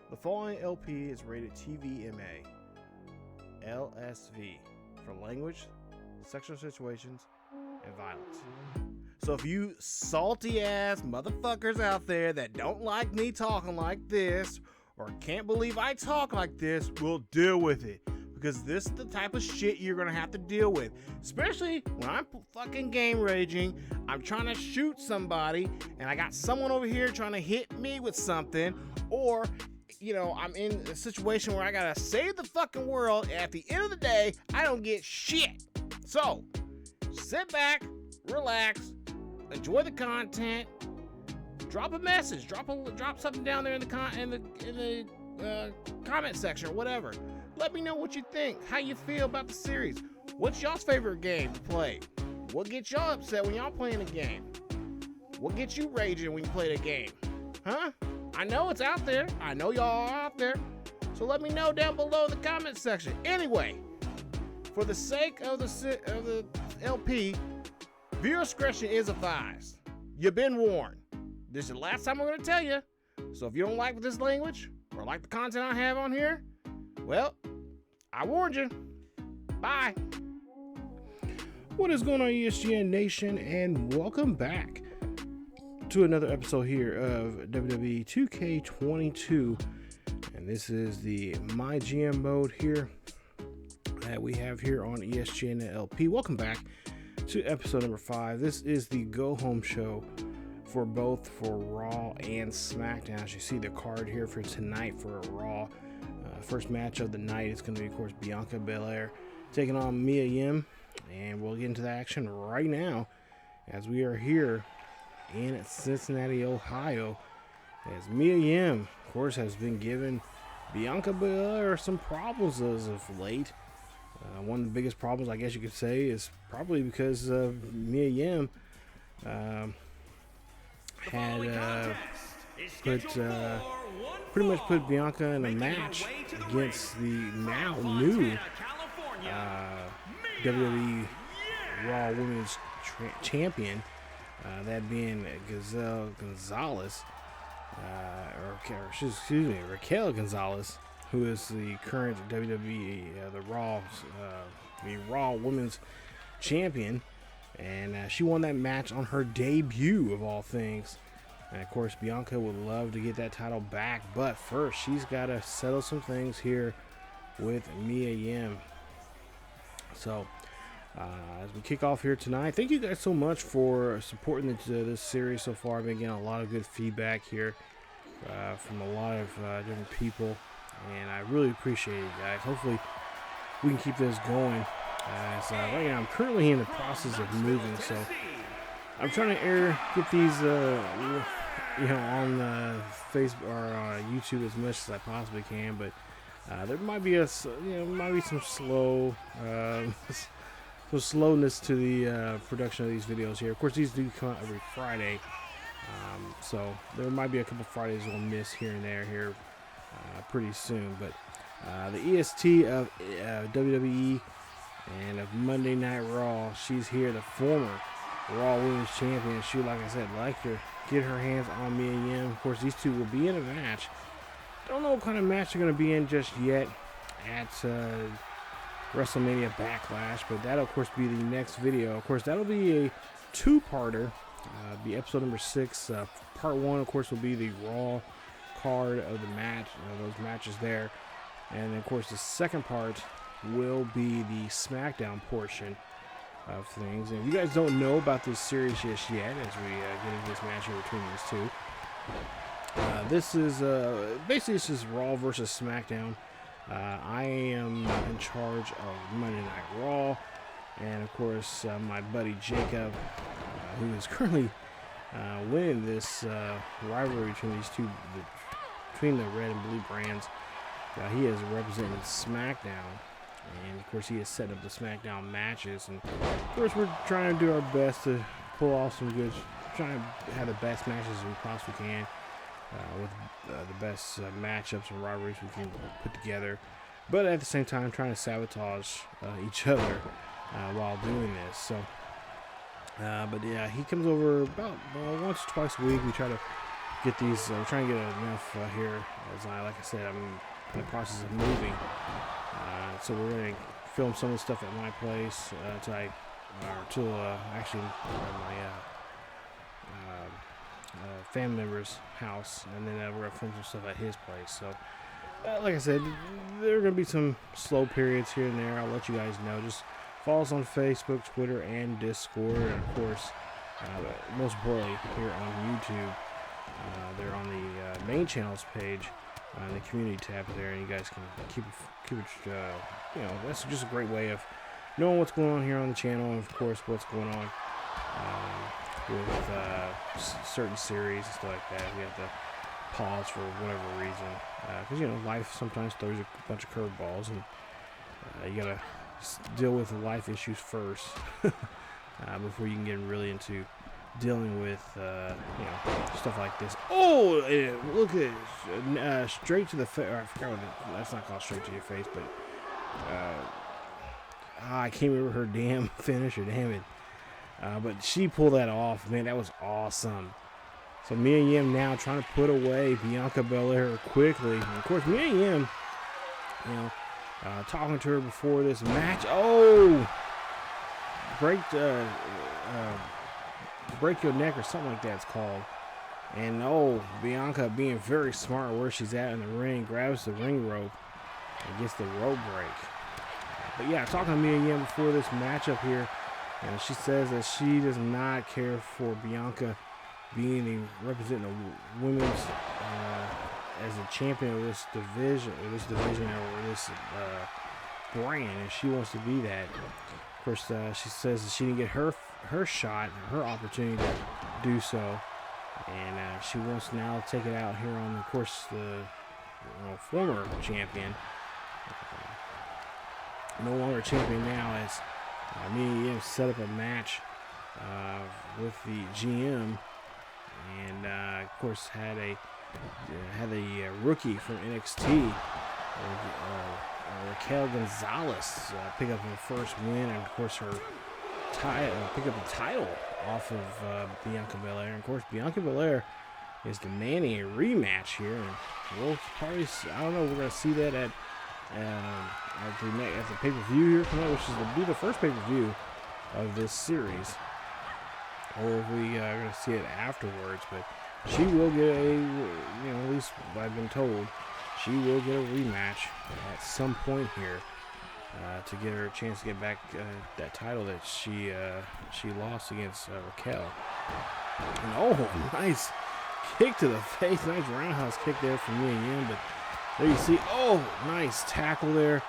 The following LP is rated TVMA, LSV, for language, sexual situations, and violence. So if you salty ass motherfuckers out there that don't like me talking like this, or can't believe I talk like this, we'll deal with it. Because this is the type of shit you're gonna have to deal with. Especially when I'm fucking game raging, I'm trying to shoot somebody, and I got someone over here trying to hit me with something, or, you know, I'm in a situation where I gotta save the fucking world, and at the end of the day, I don't get shit. So, sit back, relax, enjoy the content, drop a message, drop something down there in the comment section or whatever. Let me know what you think, how you feel about the series. What's y'all's favorite game to play? What gets y'all upset when y'all playing a game? What gets you raging when you play the game? Huh? I know it's out there. I know y'all are out there. So let me know down below in the comment section. Anyway, for the sake of the LP, viewer discretion is advised. You've been warned. This is the last time I'm going to tell you. So if you don't like this language or like the content I have on here, well, I warned you. Bye. What is going on, ESGN Nation, and welcome back to another episode here of WWE 2K22. And this is the MyGM mode here that we have here on ESGNet LP. Welcome back to episode number 5. This is the go-home show for both Raw and SmackDown. As you see the card here for tonight for Raw. First match of the night is going to be, of course, Bianca Belair taking on Mia Yim. And we'll get into the action right now as we are here in Cincinnati, Ohio. As Mia Yim, of course, has been giving Bianca Belair some problems as of late. One of the biggest problems, I guess you could say, is probably because Mia Yim had pretty much put Bianca in a match against the now new WWE Raw Women's Champion, that being Raquel Gonzalez, who is the current WWE the Raw Women's Champion, and she won that match on her debut of all things. And of course, Bianca would love to get that title back, but first she's got to settle some things here with Mia Yim. So, as we kick off here tonight, thank you guys so much for supporting this series so far. I've been getting a lot of good feedback here from a lot of different people, and I really appreciate it, guys. Hopefully, we can keep this going. Right now, I'm currently in the process of moving, so I'm trying to get these, on Facebook or YouTube as much as I possibly can. But there might be some slowness to the production of these videos here. Of course, these do come out every Friday, so there might be a couple Fridays we'll miss here and there here pretty soon. But the EST of WWE and of Monday Night Raw, she's here, the former Raw Women's Champion. She, like I said, like to get her hands on Mia Yim. Of course, these two will be in a match. Don't know what kind of match they're going to be in just yet at WrestleMania Backlash, but that'll, of course, be the next video. Of course, that'll be a two-parter. Be episode number 6. Part 1, of course, will be the Raw card of the match, those matches there. And, of course, the second part will be the SmackDown portion of things. And if you guys don't know about this series just yet, as we get into this match here between these two, this is basically this is Raw versus SmackDown. I am in charge of Monday Night Raw, and of course my buddy Jacob, who is currently winning this rivalry between these two, between the red and blue brands. He has represented SmackDown. And of course, he has set up the SmackDown matches, and of course, we're trying to do our best to pull off some good, trying to have the best matches we possibly can, with the best matchups and rivalries we can put together. But at the same time, trying to sabotage each other while doing this. So, but yeah, he comes over about once or twice a week. We try to get these. I'm trying to get enough here. As like I said, I'm in the process of moving. So we're gonna film some of the stuff at my place until actually my family member's house, and then we're gonna film some stuff at his place. So, like I said, there are gonna be some slow periods here and there. I'll let you guys know. Just follow us on Facebook, Twitter, and Discord, and of course, most importantly, here on YouTube. They're on the main channels page, in the community tab there, and you guys can keep it. That's just a great way of knowing what's going on here on the channel, and of course, what's going on with certain series and stuff like that. We have to pause for whatever reason, because life sometimes throws a bunch of curveballs, and you gotta deal with the life issues first before you can get really into dealing with stuff like this. Oh, look at it, straight to the face. I forgot what that's not called straight to your face, but I can't remember her damn finisher. Damn it. But she pulled that off, man. That was awesome. So Mia Yim now trying to put away Bianca Belair quickly. And of course, Mia Yim, talking to her before this match. Oh, break your neck or something like that it's called. And Bianca being very smart where she's at in the ring, grabs the ring rope and gets the rope break. But yeah, talking to Mia Yim before this matchup here. And she says that she does not care for Bianca representing the women's as a champion of this division, or this brand, and she wants to be that. Of course, she says that she didn't get her shot, her opportunity to do so, and she wants to now take it out here on, of course, the former champion, no longer champion now, as Mia Yim set up a match with the GM, and of course had a rookie from NXT, Raquel Gonzalez, pick up her first win, and of course her pick up the title off of Bianca Belair. And of course, Bianca Belair is demanding a rematch here, and we'll probably, I don't know, we're gonna see that at the pay-per-view here coming up, which is the first pay-per-view of this series, or if we are going to see it afterwards. But she will get at least I've been told, she will get a rematch at some point here to get her a chance to get back that title that she lost against Raquel. And nice kick to the face, nice roundhouse kick there from Mia Yim, but there you see, nice tackle there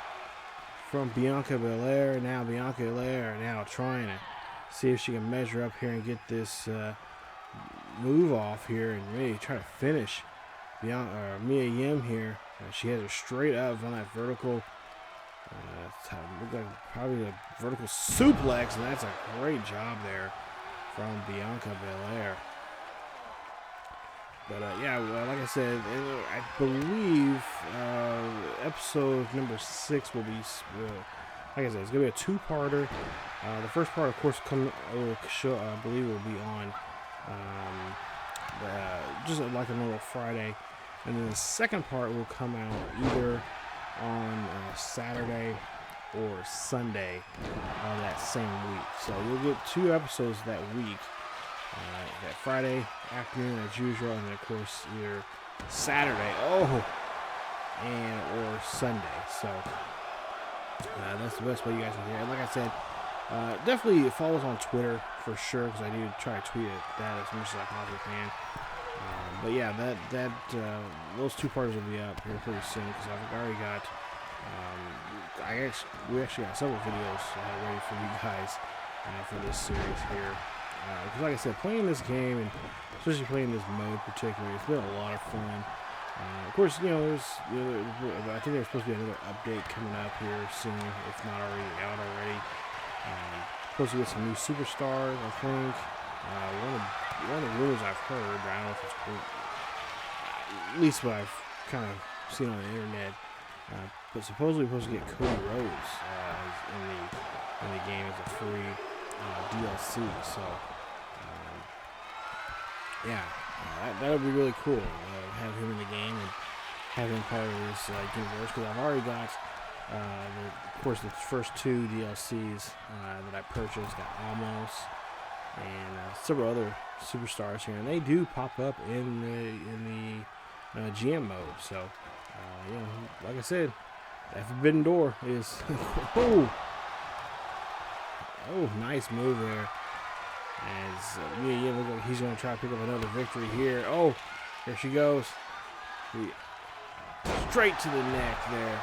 from Bianca Belair. Now Bianca Belair trying to see if she can measure up here and get this move off here and really try to finish Mia Yim here. She has her straight up on that vertical, look like probably a vertical suplex, and that's a great job there from Bianca Belair. But like I said, I believe episode number 6 will be, like I said, it's gonna be a two-parter. The first part, of course, I believe will be on just like a normal Friday, and then the second part will come out either on Saturday or Sunday of that same week. So you'll get 2 episodes that week. That Friday afternoon as usual, and then of course either Saturday or Sunday. So that's the best way you guys can hear it. Like I said, definitely follow us on Twitter for sure, because I do try to tweet that as much as I possibly can. But yeah, those 2 parts will be up here pretty soon, because I've already got we actually got several videos ready for you guys for this series here. Because like I said, playing this game, and especially playing this mode particularly, it's been a lot of fun. Of course, I think there's supposed to be another update coming up here soon, if not already out already. Supposed to get some new superstars, I think. One of the rumors I've heard, but I don't know if it's true, at least what I've kind of seen on the internet. But supposedly we're supposed to get Cody Rhodes in the game as a free DLC. So yeah, That would be really cool. Have him in the game and have him part of this universe, because I've already got, of course, the first 2 DLCs that I purchased, got Almost and several other superstars here, and they do pop up in the GM mode. So, you know, like I said, that forbidden door is oh, nice move there. As Mia Yim looks like he's going to try to pick up another victory here. Oh, here she goes. Straight to the neck there.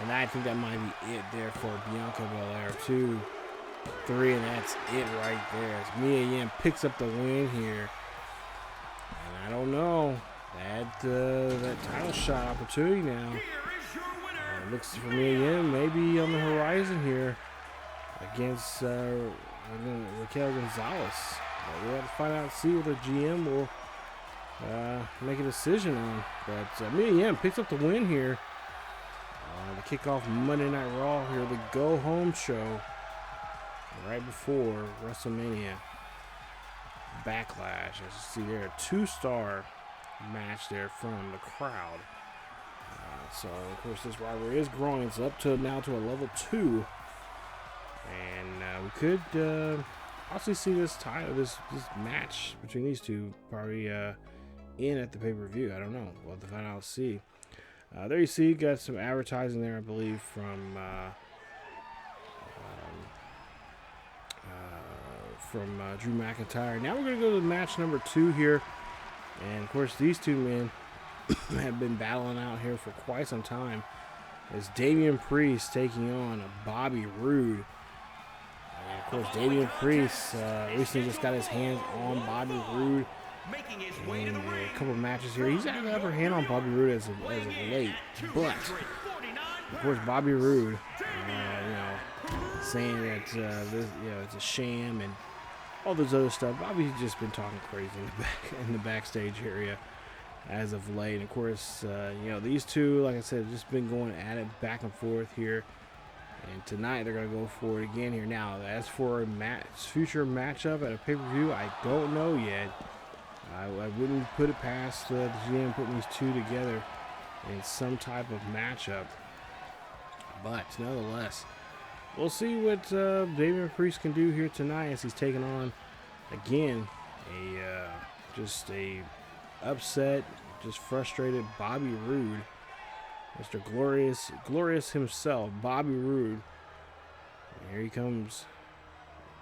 And I think that might be it there for Bianca Belair. 2, 3, and that's it right there. As Mia Yim picks up the win here. And I don't know. That title shot opportunity now. Looks for Mia Yim maybe on the horizon here against Raquel Gonzalez. We'll have to find out and see what the GM will make a decision on. But Mia Yim picks up the win here to kick off Monday Night Raw here, the go-home show right before WrestleMania Backlash. As you see there, a 2-star match there from the crowd. So of course this rivalry is growing. It's up to now to a level 2. And we could also see this match between these two probably in at the pay-per-view. I don't know. We'll have to find out and see. There you see, got some advertising there, I believe, from Drew McIntyre. Now we're going to go to match number 2 here. And of course these two men have been battling out here for quite some time. As Damian Priest taking on Bobby Roode. And of course, Damian Priest recently just got his hands on Bobby Roode in a couple of matches here. He's had an upper hand on Bobby Roode as of late, but of course, Bobby Roode, saying that it's a sham and all this other stuff. Bobby's just been talking crazy in the backstage area as of late. And of course, these two, like I said, just been going at it back and forth here. And tonight they're going to go for it again here. Now, as for a future matchup at a pay-per-view, I don't know yet. I wouldn't put it past the GM putting these two together in some type of matchup. But nonetheless, we'll see what Damian Priest can do here tonight as he's taking on, again, just a upset, just frustrated Bobby Roode. Mr. Glorious himself, Bobby Roode. And here he comes,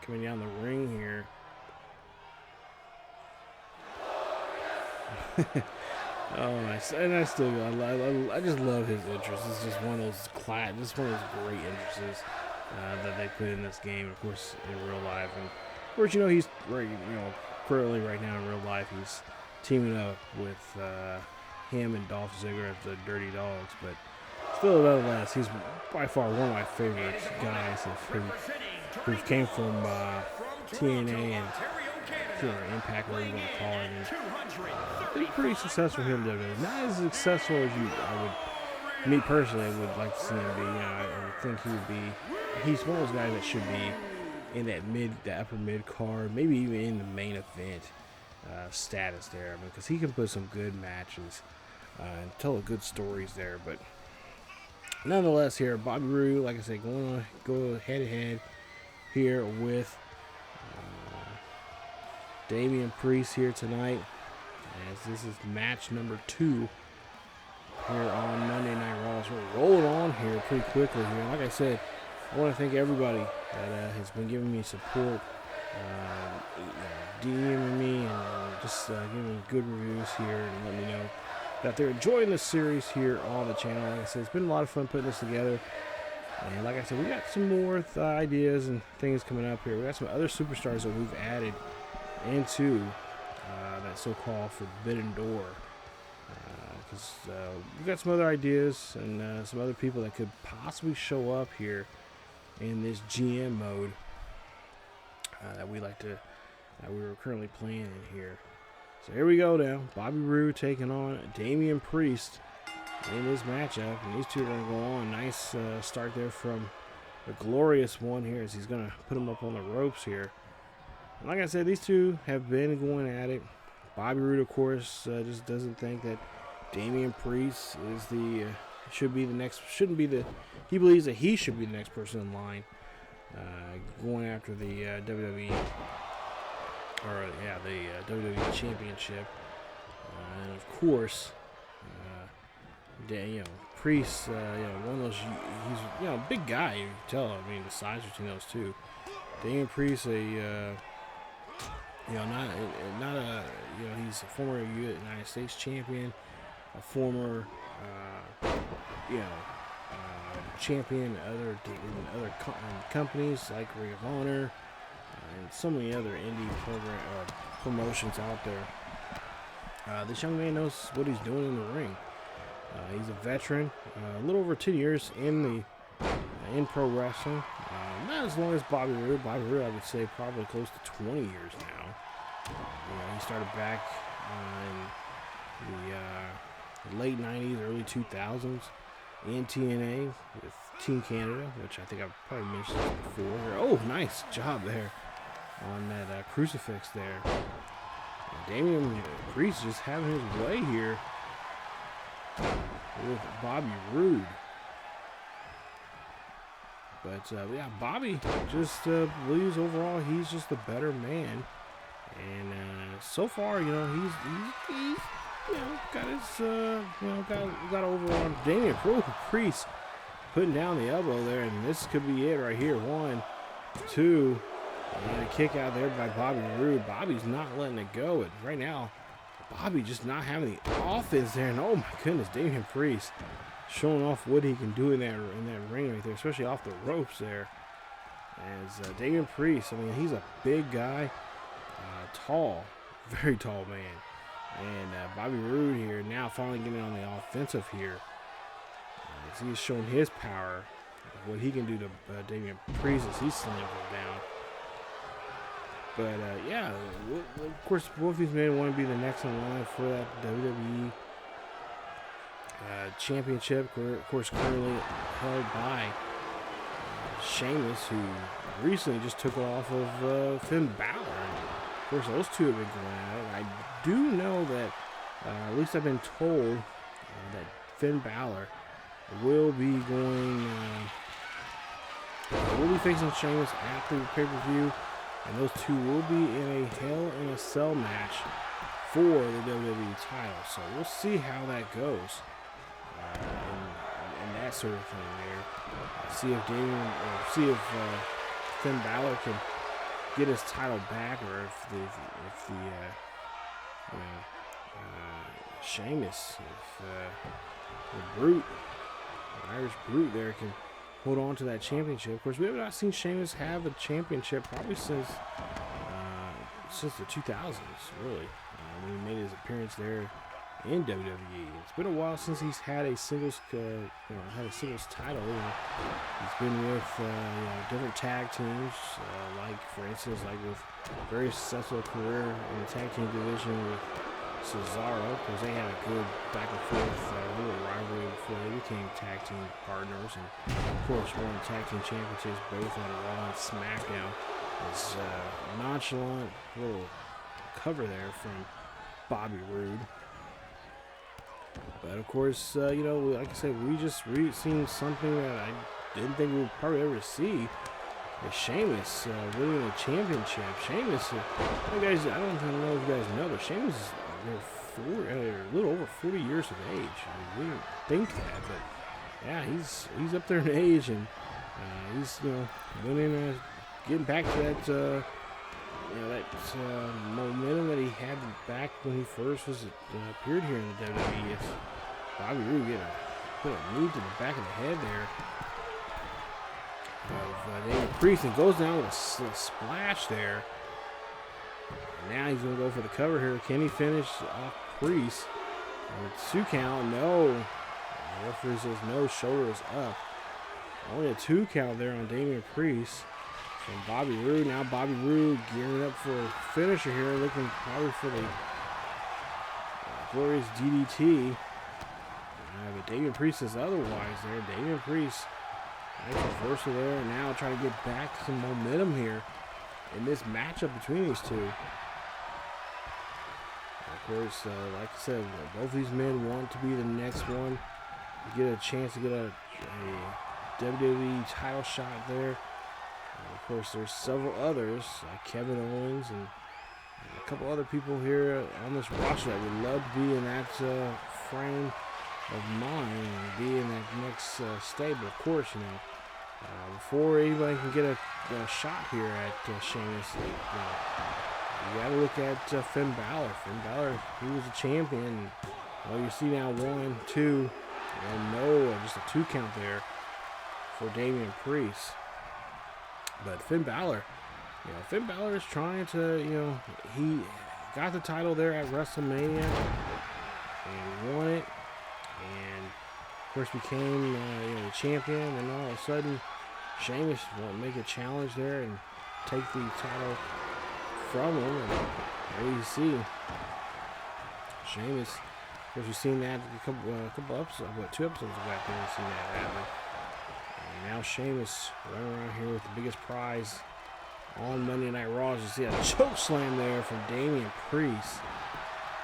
coming down the ring here. I just love his interest. It's just one of those great entrances that they put in this game. Of course, in real life, and of course, he's currently right now in real life, he's teaming up with him and Dolph Ziggler as the Dirty Dogs, but still, nonetheless, he's by far one of my favorite guys who came from TNA and Impact, whatever you want to call it. And been pretty successful here in WWE. Not as successful as me personally, I would like to see him be. I would think he would be. He's one of those guys that should be in the upper mid card, maybe even in the main event status there. Because he can put some good matches and tell good stories there. But nonetheless, here Bobby Roode, like I said, go head to head here with Damian Priest here tonight, as this is match number 2 here on Monday Night Raw. So we're rolling on here pretty quickly here. Like I said, I want to thank everybody that has been giving me support, DMing me, and just giving me good reviews here, and let me know that they're enjoying this series here on the channel. Like I said, it's been a lot of fun putting this together. And like I said, we got some more ideas and things coming up here. We got some other superstars that we've added into that so-called forbidden door, because we've got some other ideas and some other people that could possibly show up here in this GM mode that we were currently playing in here. So here we go now. Bobby Roode taking on Damian Priest in this matchup, and these two are going to go on. Nice start there from the Glorious One here, as he's going to put him up on the ropes here. Like I said, these two have been going at it Bobby Roode, of course, just doesn't think that Damian Priest is the he believes that he should be the next person in line going after the WWE WWE Championship. And of course, Priest, one of those, he's a big guy. You can tell. I mean, the size between those two. Damian Priest, he's a former United States champion, a former, champion in other companies like Ring of Honor, and so many other indie promotions out there. This young man knows what he's doing in the ring. He's a veteran, a little over 10 years in pro wrestling. Not as long as Bobby Roode. Bobby Roode, I would say, probably close to 20 years now. He started back in the late 90s, early 2000s in TNA with Team Canada, which I think I've probably mentioned before. Oh, nice job there on that crucifix there. Damian Priest just having his way here with Bobby Roode. But Bobby just believes overall he's just a better man, and so far, he's got his got over on Damian Priest, putting down the elbow there, and this could be it right here. 1, 2, and a kick out there by Bobby Roode. Bobby's not letting it go, and right now, Bobby just not having the offense there, and oh my goodness, Damian Priest showing off what he can do in that ring right there, especially off the ropes there. As Damian Priest, I mean, he's a big guy, tall, very tall man. And Bobby Roode here now finally getting on the offensive here. As he's showing his power, what he can do to Damian Priest as he slams him down. But of course, both of these men want to be the next in line for that WWE championship, of course, currently held by Sheamus, who recently just took it off of Finn Balor. Of course, those two have been going at it. I do know that, at least I've been told, that Finn Balor will be facing Sheamus after the pay-per-view, and those two will be in a Hell in a Cell match for the WWE title. So we'll see how that goes. And that sort of thing there. See if Finn Balor can get his title back, or if the Sheamus, the Brute, the Irish Brute there, can hold on to that championship. Of course, we have not seen Sheamus have a championship probably since the 2000s, really. When he made his appearance there in WWE. It's been a while since he's had a singles title. He's been with different tag teams, like for instance, with very successful career in the tag team division with Cesaro, because they had a good back and forth little rivalry before they became tag team partners, and of course won the tag team championships both on Raw and Smackdown. It's nonchalant little cover there from Bobby Roode. But of course, like I said, we just seen something that I didn't think we would probably ever see. Sheamus winning a championship. Sheamus, guys, I don't know if you guys know, but Sheamus is a little over 40 years of age. I mean, we didn't think that, but yeah, he's up there in age, and he's winning, getting back to that. That momentum that he had back when he first appeared here in the WWE. It's Bobby Roode put a knee to the back of the head there of Damian Priest, and goes down with a splash there. And now he's going to go for the cover here. Can he finish off Priest? And with 2 count, no. The referee says no, shoulder is up. Only a 2 count there on Damian Priest. From Bobby Roode. Now Bobby Roode gearing up for a finisher here, looking probably for the glorious DDT. But Damian Priest is otherwise there. Damian Priest, nice reversal there. Now trying to get back some momentum here in this matchup between these two. course, like I said, both these men want to be the next one to get a chance to get a WWE title shot there. Of course, there's several others, like Kevin Owens and a couple other people here on this roster that would love to be in that frame of mind and be in that next stable. Of course, you know, before anybody can get a shot here at Sheamus, you got to look at Finn Balor. Finn Balor, he was a champion. Well, you see now 1, 2, and no, just a 2 count there for Damian Priest. But Finn Balor, Finn Balor is trying to, he got the title there at WrestleMania and won it, and of course became the champion. And all of a sudden, Sheamus will make a challenge there and take the title from him. And there you see Sheamus. Of course, you've seen that a couple episodes, 2 episodes ago. You've seen that happen. And now Sheamus running around here with the biggest prize on Monday Night Raw. As you see a choke slam there from Damian Priest.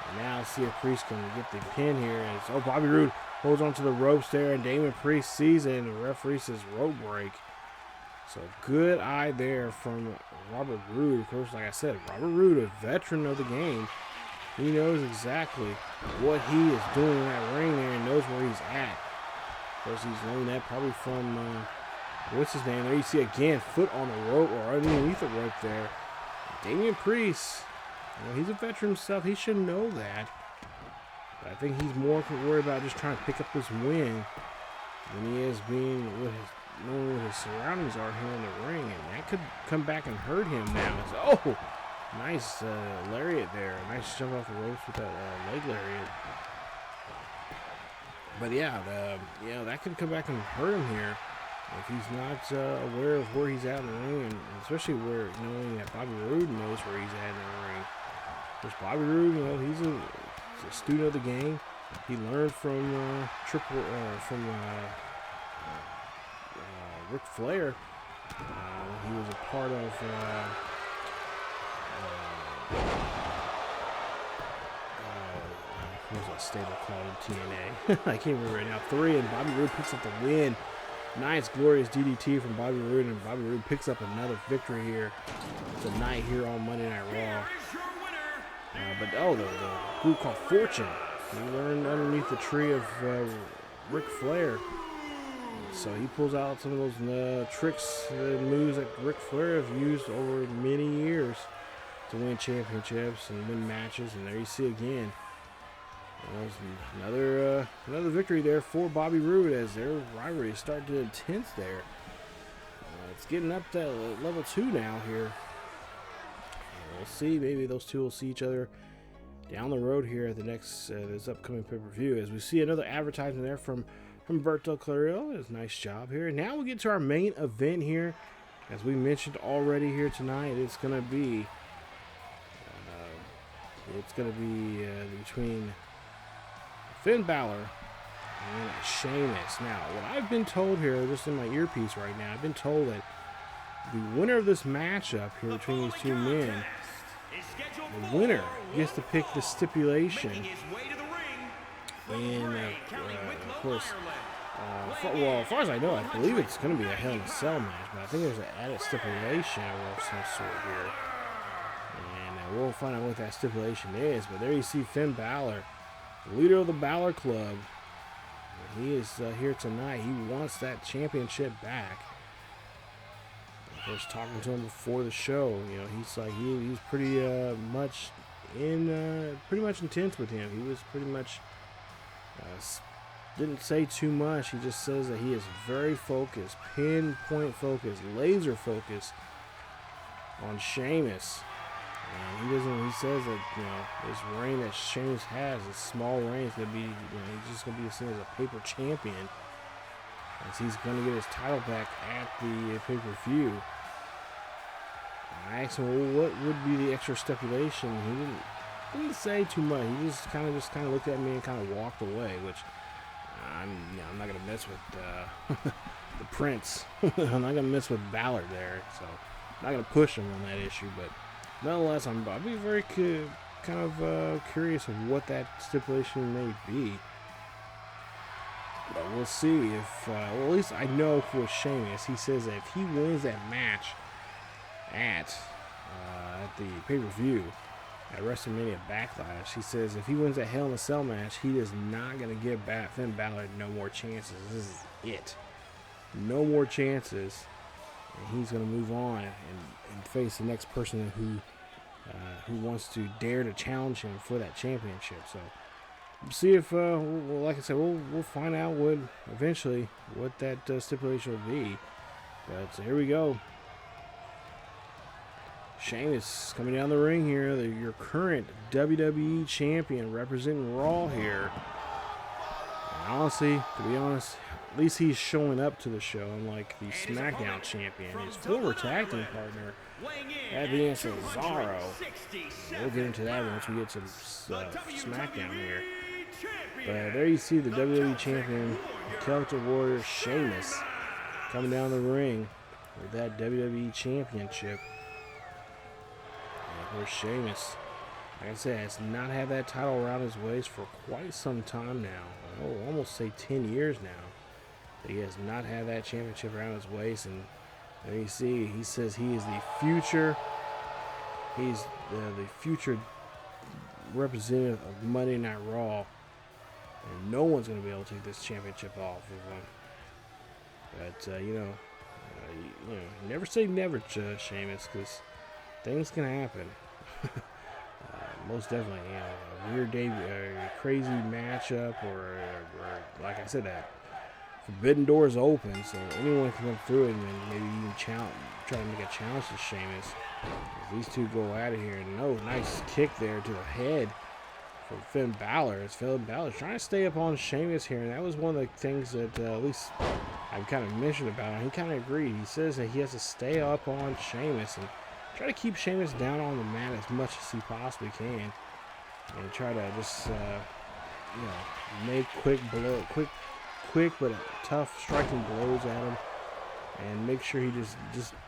And now see if Priest can get the pin here. And Bobby Roode holds onto the ropes there, and Damian Priest sees it, and the referee says rope break. So good eye there from Robert Roode. Of course, like I said, Robert Roode, a veteran of the game. He knows exactly what he is doing in that ring there and knows where he's at. Of course, he's learned that probably from, what's his name? There you see again, foot on the rope or underneath the rope there. Damian Priest, he's a veteran himself. He should know that. But I think he's more worried about just trying to pick up this win than he is being knowing what his surroundings are here in the ring. And that could come back and hurt him now. Nice lariat there. Nice jump off the ropes with that leg lariat. But yeah, that could come back and hurt him here if he's not aware of where he's at in the ring, and especially knowing that Bobby Roode knows where he's at in the ring. Because Bobby Roode, he's a student of the game. He learned from Ric Flair. He was a part of what was that stable called in TNA? I can't remember right now. 3, and Bobby Roode picks up the win. Nice, glorious DDT from Bobby Roode, and Bobby Roode picks up another victory here tonight here on Monday Night Raw. The group called Fortune. He learned underneath the tree of Ric Flair. So he pulls out some of those tricks and moves that Ric Flair have used over many years to win championships and win matches. And there you see again, another victory there for Bobby Roode as their rivalry is starting to get intense there. It's getting up to level 2 now here. And we'll see. Maybe those two will see each other down the road here at the next this upcoming pay-per-view. As we see another advertisement there from Humberto Carrillo. It's a nice job here. And now we get to our main event here. As we mentioned already here tonight, it's going to be between Finn Balor and Sheamus. Now, what I've been told here, just in my earpiece right now, I've been told that the winner of this matchup here between these two men, the winner gets to pick the stipulation. And, of course, as far as I know, I believe it's going to be a Hell in a Cell match, but I think there's an added stipulation of some sort here. And we'll find out what that stipulation is. But there you see Finn Balor, the leader of the Balor Club. He is here tonight. He wants that championship back. I was talking to him before the show. He's pretty much intense with him. He was pretty much didn't say too much. He just says that he is very focused, pinpoint focused, laser focused on Sheamus. And he says that this reign that Sheamus has, this small reign, is gonna be he's just gonna be seen as a paper champion, as he's gonna get his title back at the pay-per-view. I asked him, well, what would be the extra stipulation? He didn't say too much. He just kind of looked at me and kind of walked away, which I'm not gonna mess with the Prince. I'm not gonna mess with Balor there, so I'm not gonna push him on that issue. But nonetheless, I'll be very kind of curious of what that stipulation may be. But we'll see if, well, at least I know for Sheamus, he says that if he wins that match at the pay-per-view at WrestleMania Backlash, he says if he wins that Hell in a Cell match, he is not going to give Finn Balor no more chances. This is it. No more chances. And he's going to move on and face the next person who wants to dare to challenge him for that championship. So we'll see if, like I said, we'll find out eventually what that stipulation will be. But here we go. Sheamus coming down the ring here, your current WWE champion representing Raw here. And honestly, to be honest, at least he's showing up to the show, unlike the Smackdown champion, his former tag team partner at the end, Cesaro. We'll get into that once we get to Smackdown here. But there you see the WWE champion, Celtic Warrior Sheamus, coming down the ring with that WWE championship. Where Sheamus, like I said, has not had that title around his waist for quite some time now. Oh, almost say 10 years now. He has not had that championship around his waist, and there you see, he says he is the future. He's the future representative of Monday Night Raw, and no one's going to be able to take this championship off of him. But you never say never, Sheamus, because things can happen. Most definitely, a weird day, a crazy matchup, or like I said, that forbidden doors open, so anyone can come through it, and maybe even try to make a challenge to Sheamus. These two go out of here, and nice kick there to the head from Finn Balor. As Finn Balor trying to stay up on Sheamus here, and that was one of the things that at least I've kind of mentioned about him. He kind of agreed. He says that he has to stay up on Sheamus and try to keep Sheamus down on the mat as much as he possibly can, and try to just make quick but tough striking blows at him, and make sure he just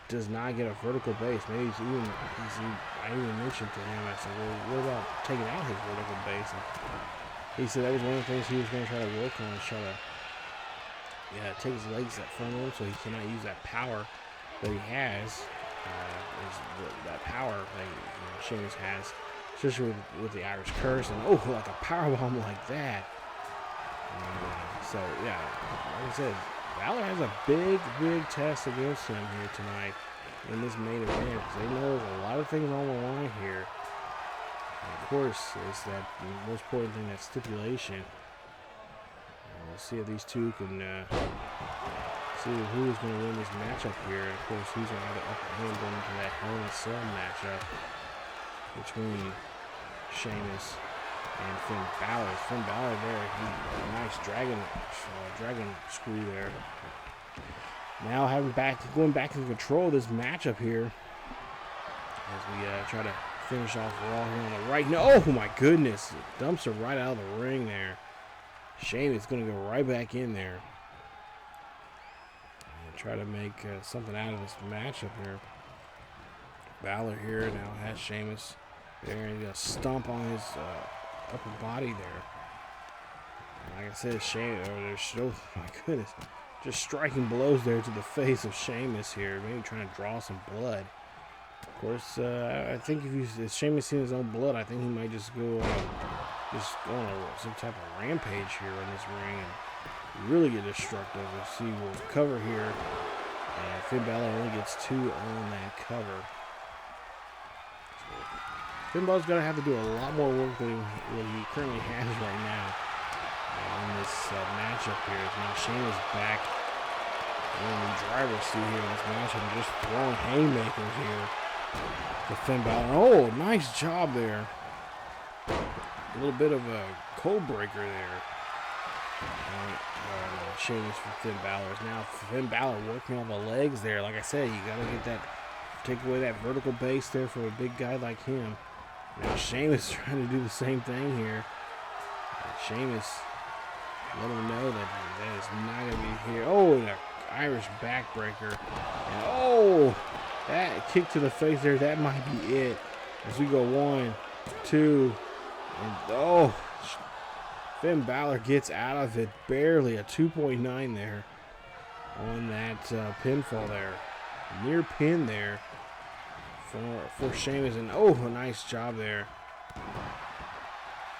does not get a vertical base. Maybe I even mentioned to him, I said, well, what about taking out his vertical base? And he said that was one of the things he was going to try to work on, is try to take his legs up from him so he cannot use that power that he has. That power that Sheamus has, especially with the Irish Curse, and like a powerbomb like that. So yeah, like I said, Balor has a big test against him here tonight in this main event, because they know there's a lot of things on the line here. And of course, it's that most important thing, that stipulation. We'll see if these two can see who's going to win this matchup here. And of course, who's going to have the upper hand going into that Hell in a Cell matchup between Sheamus and Finn Balor. Finn Balor there, nice dragon screw there. Now going back into control of this matchup here, as we try to finish off Raw here on the right. No, oh my goodness, dumps her right out of the ring there. Sheamus going to go right back in there and try to make something out of this matchup here. Balor here now has Sheamus there, and he's going to stomp on his upper body there. Like I said, my goodness, just striking blows there to the face of Sheamus here, maybe trying to draw some blood. Of course, I think if Sheamus seeing his own blood, I think he might just go on some type of rampage here in this ring and really get destructive. We'll see, we'll cover here, and Finn Balor only gets 2 on that cover. So Finn Balor's going to have to do a lot more work than he currently has right now in this matchup here. Now Shayna's back in the driver's seat here in this matchup, and just throwing haymakers here to Finn Balor. Oh, nice job there. A little bit of a cold breaker there. Sheamus from Finn Balor. Now Finn Balor working on the legs there. Like I said, you got to take away that vertical base there for a big guy like him. Now Sheamus trying to do the same thing here. Sheamus let him know that is not going to be here. Oh, and an Irish backbreaker. And that kick to the face there, that might be it. As we go 1, 2, and oh, Finn Balor gets out of it barely. A 2.9 there on that pinfall there. Near pin there for Sheamus, and oh, a nice job there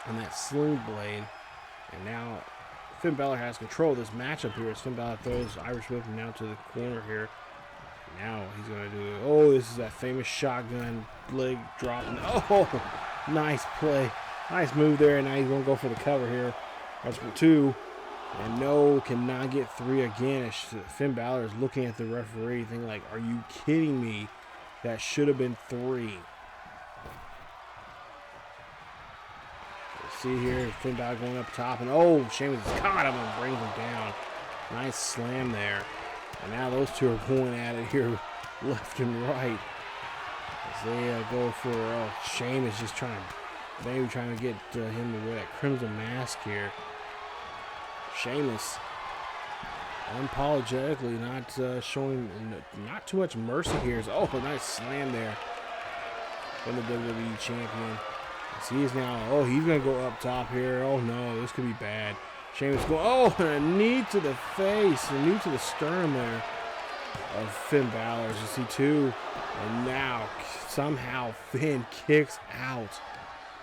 on that sling blade. And now Finn Balor has control of this matchup here as Finn Balor throws Irish Whip now to the corner here. Now he's going to do, oh, this is that famous shotgun leg drop. Oh, nice play. Nice move there, and now he's going to go for the cover here. That's for 2. And no, cannot get 3 again. Finn Balor is looking at the referee thinking like, are you kidding me? That should have been 3. See here, Finn Balor going up top, and oh, Sheamus has caught him and brings him down. Nice slam there. And now those two are going at it here, left and right. As they go for, Sheamus just trying to get him to wear that crimson mask here. Sheamus unapologetically not showing not too much mercy here. Oh, a nice slam there from the WWE champion. So he's now, he's going to go up top here. Oh, no, this could be bad. Sheamus going, and a knee to the face, a knee to the sternum there of Finn Balor. As you see, 2. And now, somehow, Finn kicks out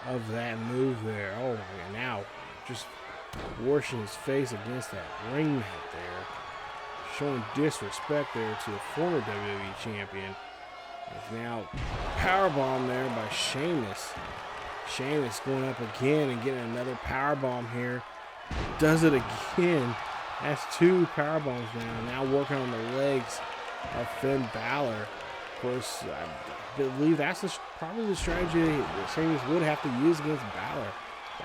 of that move there. Oh, my God. Now, just washing his face against that ring mat there. Showing disrespect there to the former WWE champion. It's now powerbomb there by Sheamus. Sheamus going up again and getting another powerbomb here. Does it again. That's 2 powerbombs now. Now working on the legs of Finn Balor. Of course, I believe that's probably the strategy that Sheamus would have to use against Balor.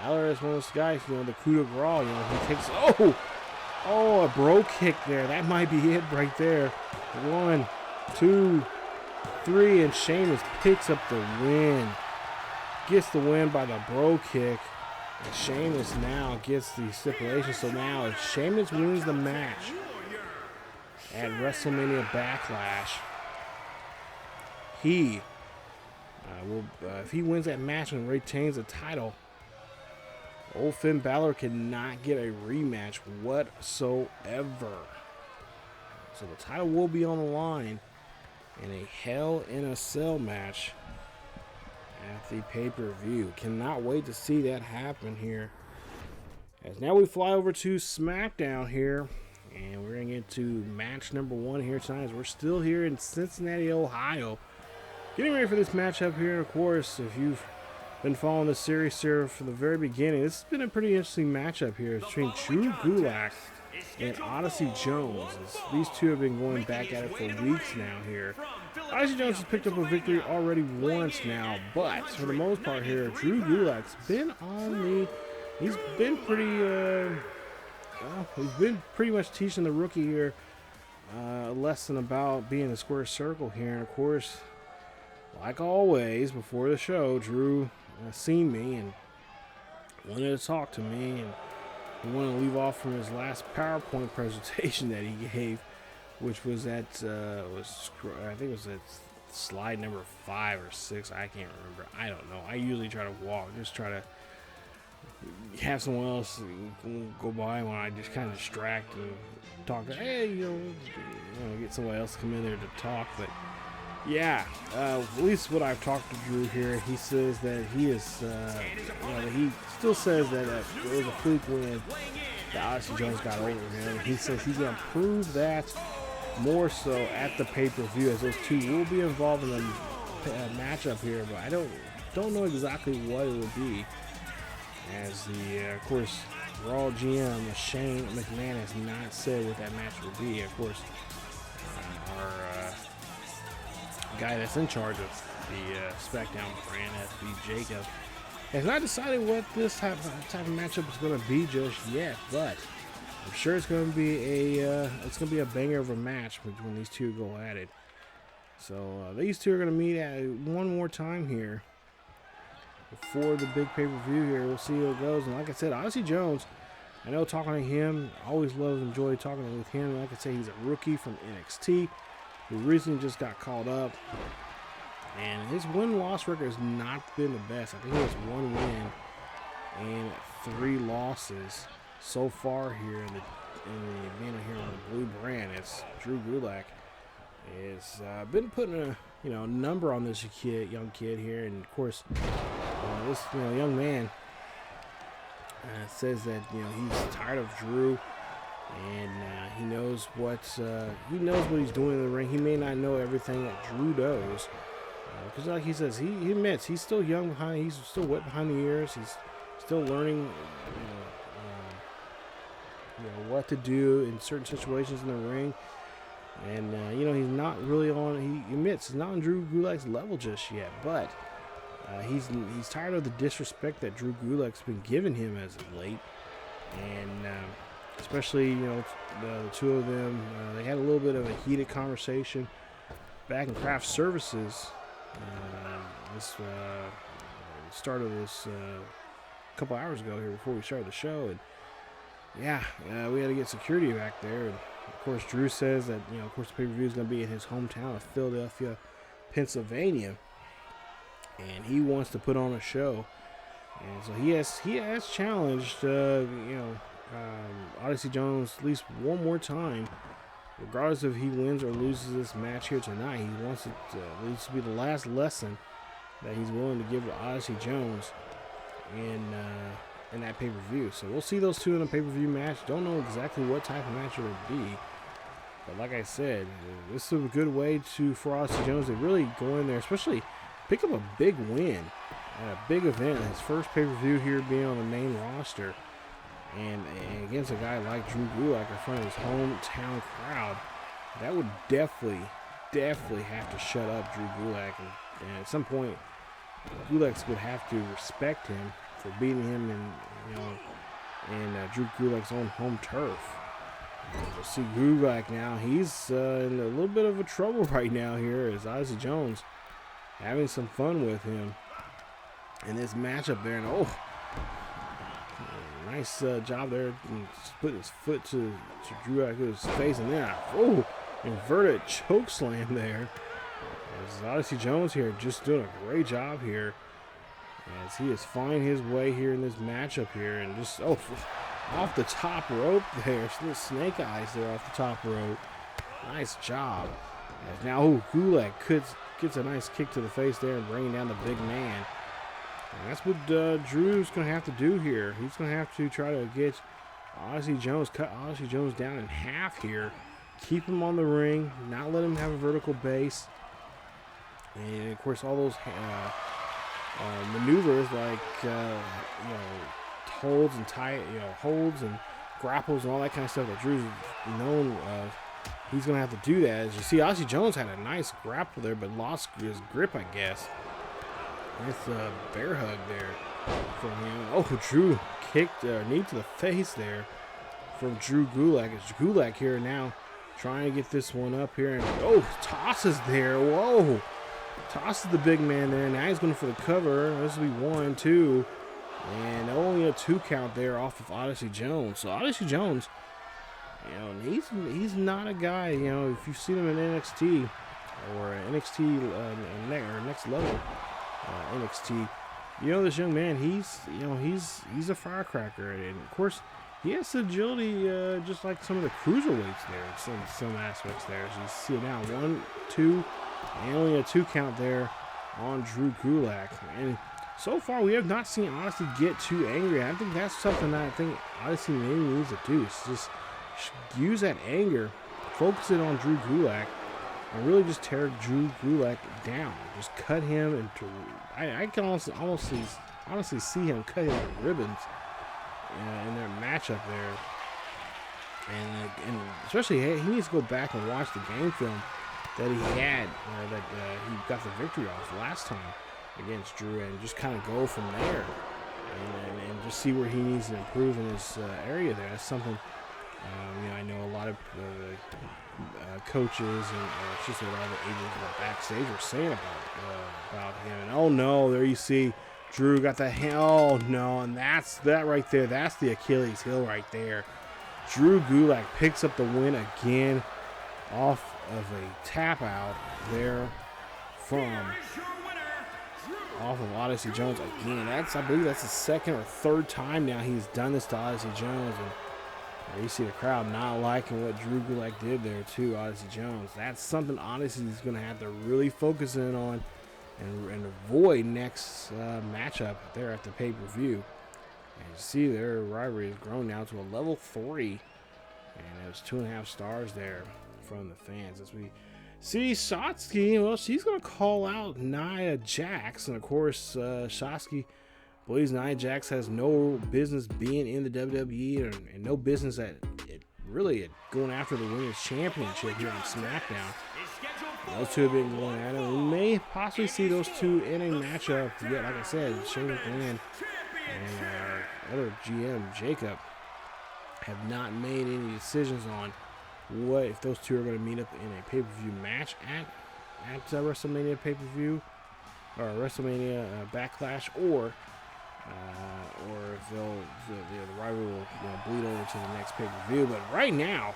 Balor is one of those guys, the coup de grace, he takes, a bro kick there. That might be it right there. 1, 2, 3, and Sheamus picks up the win. Gets the win by the bro kick. And Sheamus now gets the stipulation. So now if Sheamus wins the match at WrestleMania Backlash, he will, if he wins that match and retains the title, old Finn Balor cannot get a rematch whatsoever. So the title will be on the line in a Hell in a Cell match at the pay-per-view. Cannot wait to see that happen here. As now we fly over to SmackDown here, and we're going to get to match number 1 here tonight. As we're still here in Cincinnati, Ohio, getting ready for this matchup here. Of course, if you've been following the series here from the very beginning, this has been a pretty interesting matchup here between Drew Gulak and Odyssey Jones. These two have been going back at it for weeks now here. Odyssey Jones has picked up a victory already once now, but for the most part here, Drew Gulak's been he's been pretty much teaching the rookie here a lesson about being in the square circle here. And of course, like always, before the show, Drew seen me and wanted to talk to me, and he wanted to leave off from his last PowerPoint presentation that he gave, which was at I think it was at slide number 5 or 6. I can't remember. I don't know. I usually try to walk, just try to have someone else go by when I just kind of distract and talk. Hey, get somebody else to come in there to talk. But yeah, at least what I've talked to Drew here, he says that he is, he still says that it was a fluke when the Odyssey Jones got over him. He says he's going to prove that more so at the pay-per-view, as those two will be involved in a matchup here, but I don't know exactly what it will be. As the, of course, Raw GM Shane McMahon has not said what that match will be. Of course, our guy that's in charge of the SmackDown brand, SB Jacob, has not decided what this type of matchup is going to be just yet. But I'm sure it's going to be a banger of a match when these two go at it. So these two are going to meet at one more time here before the big pay-per-view here. We'll see how it goes. And like I said, Odyssey Jones, I know talking to him, I always enjoy talking with him. Like I said, he's a rookie from NXT who recently just got called up And his win-loss record has not been the best. I think he has 1 win and 3 losses so far here in the arena here on the blue brand. It's Drew Gulak has been putting a number on this young kid here, and of course this young man says that he's tired of Drew, and he knows what he's doing in the ring. He may not know everything that Drew knows, because like he says, he admits he's still young behind. He's still wet behind the ears. He's still learning, what to do in certain situations in the ring, and he's not really on. He admits he's not on Drew Gulak's level just yet, but he's tired of the disrespect that Drew Gulak's been giving him as of late, and especially the two of them. They had a little bit of a heated conversation back in craft services. This started this a couple hours ago here before we started the show, and we had to get security back there. And of course, Drew says that of course the pay-per-view is going to be in his hometown of Philadelphia, Pennsylvania, and he wants to put on a show. And so he has challenged Odyssey Jones at least one more time, regardless if he wins or loses this match here tonight. He wants it to at least be the last lesson that he's willing to give to Odyssey Jones in that pay-per-view. So we'll see those two in a pay-per-view match. Don't know exactly what type of match it will be, but like I said, this is a good way for Odyssey Jones to really go in there, especially pick up a big win at a big event, his first pay-per-view here being on the main roster, and against a guy like Drew Gulak in front of his hometown crowd. That would definitely have to shut up Drew Gulak, and at some point Gulak would have to respect him for beating him in Drew Gulak's own home turf. We'll see Gulak now. He's in a little bit of a trouble right now here as Odyssey Jones having some fun with him in this matchup there. And nice job there. Put his foot to Drew Gulak's face, and then inverted choke slam there. As Odyssey Jones here just doing a great job here as he is finding his way here in this matchup here, and just off the top rope there, little snake eyes there off the top rope. Nice job. As now Gulak gets a nice kick to the face there and bringing down the big man. And that's what Drew's going to have to do here. He's going to have to try to get cut Odyssey Jones down in half here. Keep him on the ring, not let him have a vertical base. And of course, all those maneuvers like holds and grapples and all that kind of stuff that Drew's known of. He's going to have to do that. As you see, Odyssey Jones had a nice grapple there, but lost his grip, I guess. With a bear hug there from him. Drew kicked knee to the face there from Drew Gulak. It's Gulak here now trying to get this one up here. And tosses there. Whoa. Tosses the big man there. Now he's going for the cover. This will be 1, 2. And only a 2 count there off of Odyssey Jones. So Odyssey Jones, he's not a guy, if you've seen him in NXT or NXT or next level NXT, this young man, he's a firecracker, and of course he has the agility just like some of the cruiserweights there in some aspects there. As you see now, 1, 2, and only a 2 count there on Drew Gulak. And so far we have not seen Odyssey get too angry. I think that's something that I think Odyssey maybe needs to do, is just use that anger, focus it on Drew Gulak, and really just tear Drew Gulak down. Just cut him into. I can honestly see him cut him to ribbons in their matchup there. And especially he needs to go back and watch the game film that he had, that he got the victory off last time against Drew, and just kind of go from there and just see where he needs to improve in his area there. That's something. I know a lot of coaches and just a lot of agents backstage were saying about him. And there you see Drew got the and that's that right there. That's the Achilles heel right there. Drew Gulak picks up the win again off of a tap out there off of Odyssey Jones again. I believe that's the second or third time now he's done this to Odyssey Jones, and you see the crowd not liking what Drew Gulak did there to Odyssey Jones. That's something Odyssey is going to have to really focus in on and avoid next matchup there at the pay-per-view. And you see their rivalry has grown now to a level 3, and there's 2.5 stars there from the fans. As we see Shotzi, well, she's going to call out Nia Jax, and of course Shotzi believes Nia Jax has no business being in the WWE and no business at going after the Women's Championship here on SmackDown. Those two have been going at it. We may possibly see those two in a matchup. Yet, like I said, Shayna Baszler and our other GM, Jacob, have not made any decisions on what if those two are going to meet up in a pay-per-view match at WrestleMania pay-per-view or WrestleMania Backlash, or if the rivalry will bleed over to the next pay-per-view. But right now,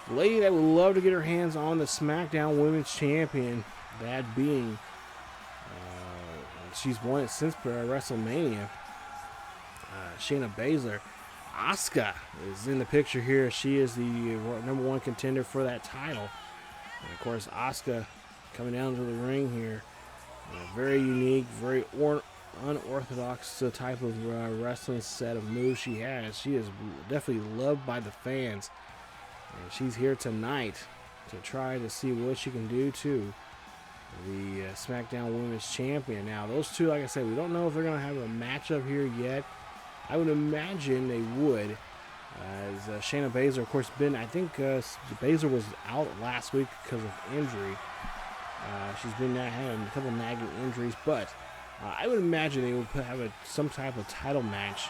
the lady that would love to get her hands on the Smackdown Women's Champion, that being, she's won it since WrestleMania, Shayna Baszler. Asuka is in the picture here. She is the #1 contender for that title. And of course, Asuka coming down to the ring here. Very unique, very unorthodox type of wrestling set of moves she has. She is definitely loved by the fans. And she's here tonight to try to see what she can do to the SmackDown Women's Champion. Now, those two, like I said, we don't know if they're going to have a matchup here yet. I would imagine they would. As Shayna Baszler, of course, I think Baszler was out last week because of injury. She's been having a couple nagging injuries, but I would imagine they will have some type of title match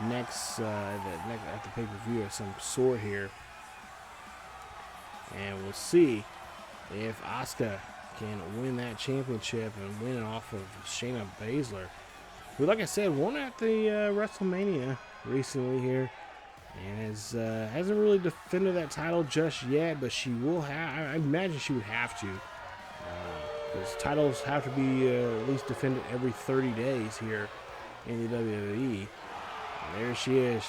next at the pay-per-view of some sort here. And we'll see if Asuka can win that championship and win it off of Shayna Baszler, who, like I said, won at the WrestleMania recently here, and hasn't really defended that title just yet, but she will have. I imagine she would have to, because titles have to be at least defended every 30 days here in the WWE. And there she is,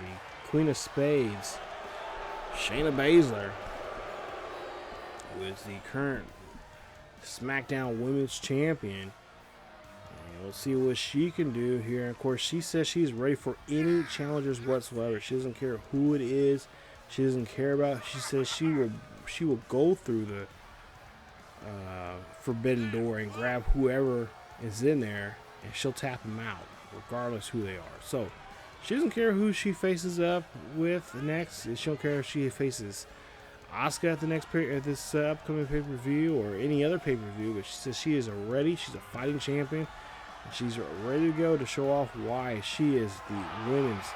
the Queen of Spades, Shayna Baszler, who is the current SmackDown Women's Champion. And we'll see what she can do here. And of course, she says she's ready for any challengers whatsoever. She doesn't care who it is. She doesn't care about. She says she will go through the forbidden door and grab whoever is in there, and she'll tap them out, regardless who they are. So she doesn't care who she faces up with next. She don't care if she faces Asuka at this upcoming pay-per-view or any other pay-per-view. But she says she is ready. She's a fighting champion. And she's ready to go to show off why she is the women's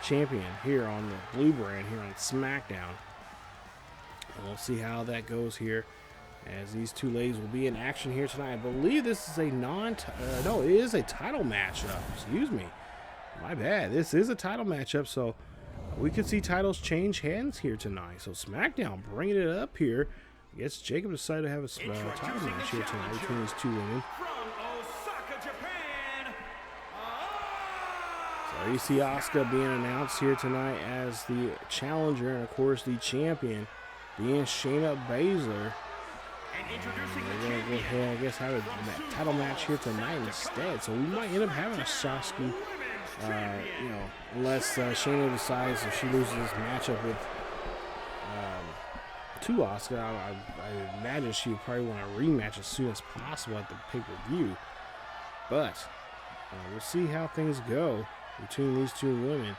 champion here on the Blue brand here on SmackDown. And we'll see how that goes here, as these two ladies will be in action here tonight. I believe this is a it is a title matchup. Excuse me. My bad. This is a title matchup, so we could see titles change hands here tonight. So SmackDown bringing it up here. I guess Jacob decided to have a title match here tonight between these two women. So you see Asuka being announced here tonight as the challenger, and of course the champion being Shayna Baszler. We're going to go ahead, I guess, have a title match here tonight instead. So we might end up having a Shotzi, unless Shayna decides if she loses this matchup with to Asuka. I imagine she would probably want a rematch as soon as possible at the pay-per-view. But we'll see how things go between these two women.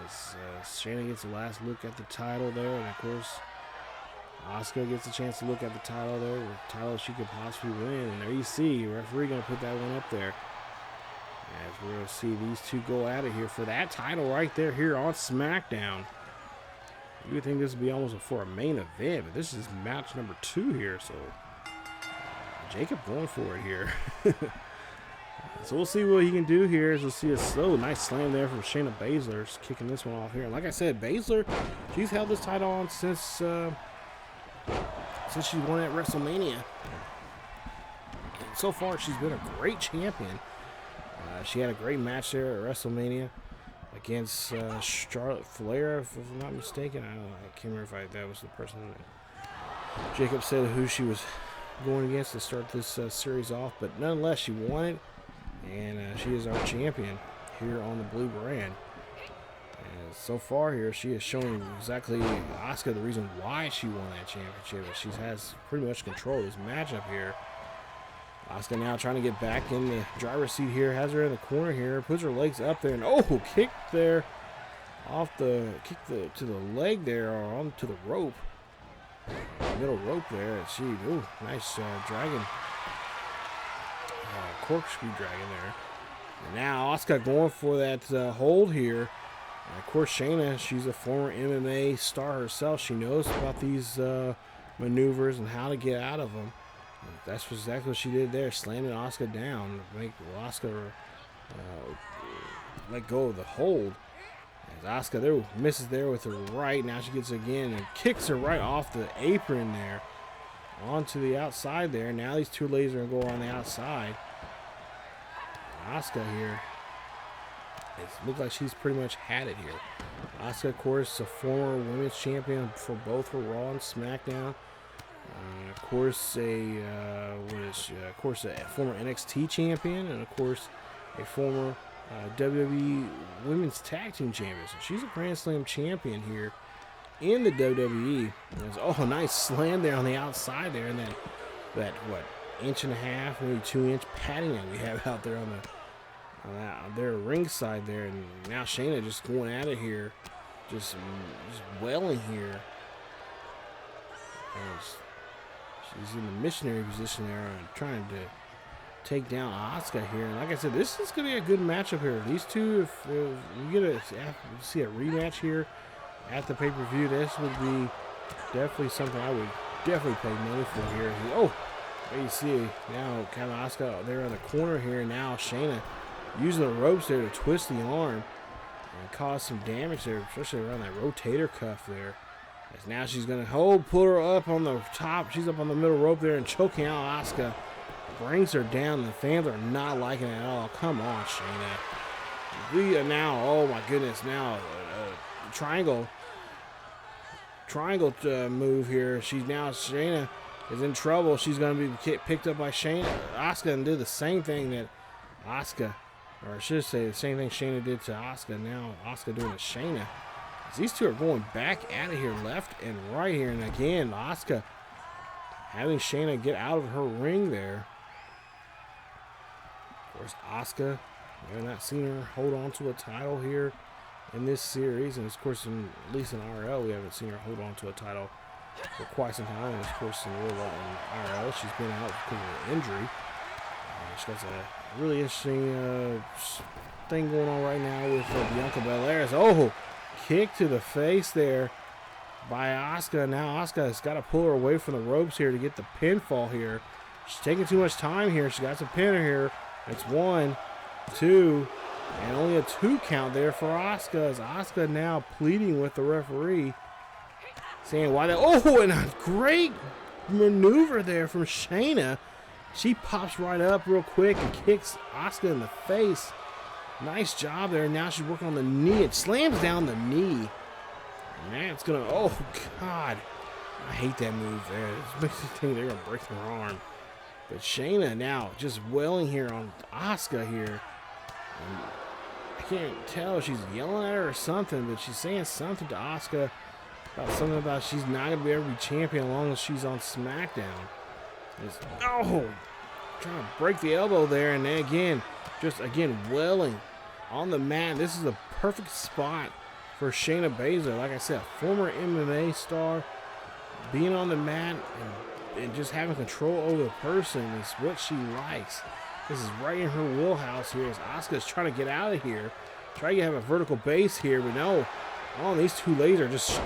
As Shayna gets the last look at the title there, and of course Asuka gets a chance to look at the title there, the title she could possibly win. And there you see, referee going to put that one up there. As we're going to see these two go at it here for that title right there here on SmackDown. You would think this would be almost for a main event, but this is match number 2 here. So Jacob going for it here. So we'll see what he can do here. We'll see a nice slam there from Shayna Baszler, just kicking this one off here. And like I said, Baszler, she's held this title on since since she won at WrestleMania. And so far, she's been a great champion. She had a great match there at WrestleMania against Charlotte Flair, if I'm not mistaken. I can't remember if that was the person that Jacob said who she was going against to start this series off. But nonetheless, she won it, and she is our champion here on the blue brand. And so far here, she is showing exactly Asuka the reason why she won that championship. She has pretty much control of this matchup here. Asuka now trying to get back in the driver's seat here. Has her in the corner here. Puts her legs up there. And oh, kick there. To the leg there, or onto the rope. Middle rope there. And she, ooh, nice dragon. Corkscrew dragon there. And now Asuka going for that hold here. And of course, Shayna, she's a former MMA star herself. She knows about these maneuvers and how to get out of them. That's exactly what she did there, slamming Asuka down to make Asuka let go of the hold. As Asuka there misses there with her right, now she gets it again and kicks her right off the apron there onto the outside there. Now these two ladies are going to go on the outside. Asuka here, it looks like she's pretty much had it here. Asuka, of course, a former women's champion for both for Raw and SmackDown. Of course, a former NXT champion, and of course, a former WWE Women's Tag Team Champion. So she's a Grand Slam champion here in the WWE. Oh, nice slam there on the outside there, and then that inch and a half, maybe 2 inch padding that we have out there on their ringside there. And now Shayna just going at it here, just wailing here. She's in the missionary position there, trying to take down Asuka here. And like I said, this is going to be a good matchup here. These two, if you get to see a rematch here at the pay-per-view, this would be definitely something I would definitely pay money for here. Oh, there you see now kind of Asuka there in the corner here. Now Shayna using the ropes there to twist the arm and cause some damage there, especially around that rotator cuff there. As now she's going to pull her up on the top. She's up on the middle rope there and choking out Asuka. Brings her down. The fans are not liking it at all. Come on, Shayna. We are now, oh my goodness, now triangle move here. Shayna is in trouble. She's going to be picked up by Asuka and do the same thing that Asuka, or I should say the same thing Shayna did to Asuka. Now Asuka doing to Shayna. These two are going back at it here, left and right here. And again, Asuka having Shayna get out of her ring there. Of course, Asuka, we're not seeing her hold on to a title here in this series. And of course, at least in RL, we haven't seen her hold on to a title for quite some time. And of course, in RL, she's been out because of an injury. She got a really interesting thing going on right now with Bianca Belair. Oh! Kick to the face there by Asuka. Now Asuka has got to pull her away from the ropes here to get the pinfall here. She's taking too much time here. She got to pin her here. It's 1, 2, and only a 2 count there for Asuka. As Asuka now pleading with the referee, saying why that. Oh, and a great maneuver there from Shayna. She pops right up real quick and kicks Asuka in the face. Nice job there. Now she's working on the knee. It slams down the knee. Man, it's going to... Oh, God. I hate that move there. It makes me think they're going to break their arm. But Shayna now just wailing here on Asuka here. And I can't tell if she's yelling at her or something, but she's saying something to Asuka about she's not going to be able to be champion as long as she's on SmackDown. Oh! Trying to break the elbow there, and then again... Just again wailing on the mat. This is a perfect spot for Shayna Baszler. Like I said, former MMA star, being on the mat and just having control over the person is what she likes. This is right in her wheelhouse here as Asuka's trying to get out of here. Trying to have a vertical base here, but no. Oh, these two ladies are just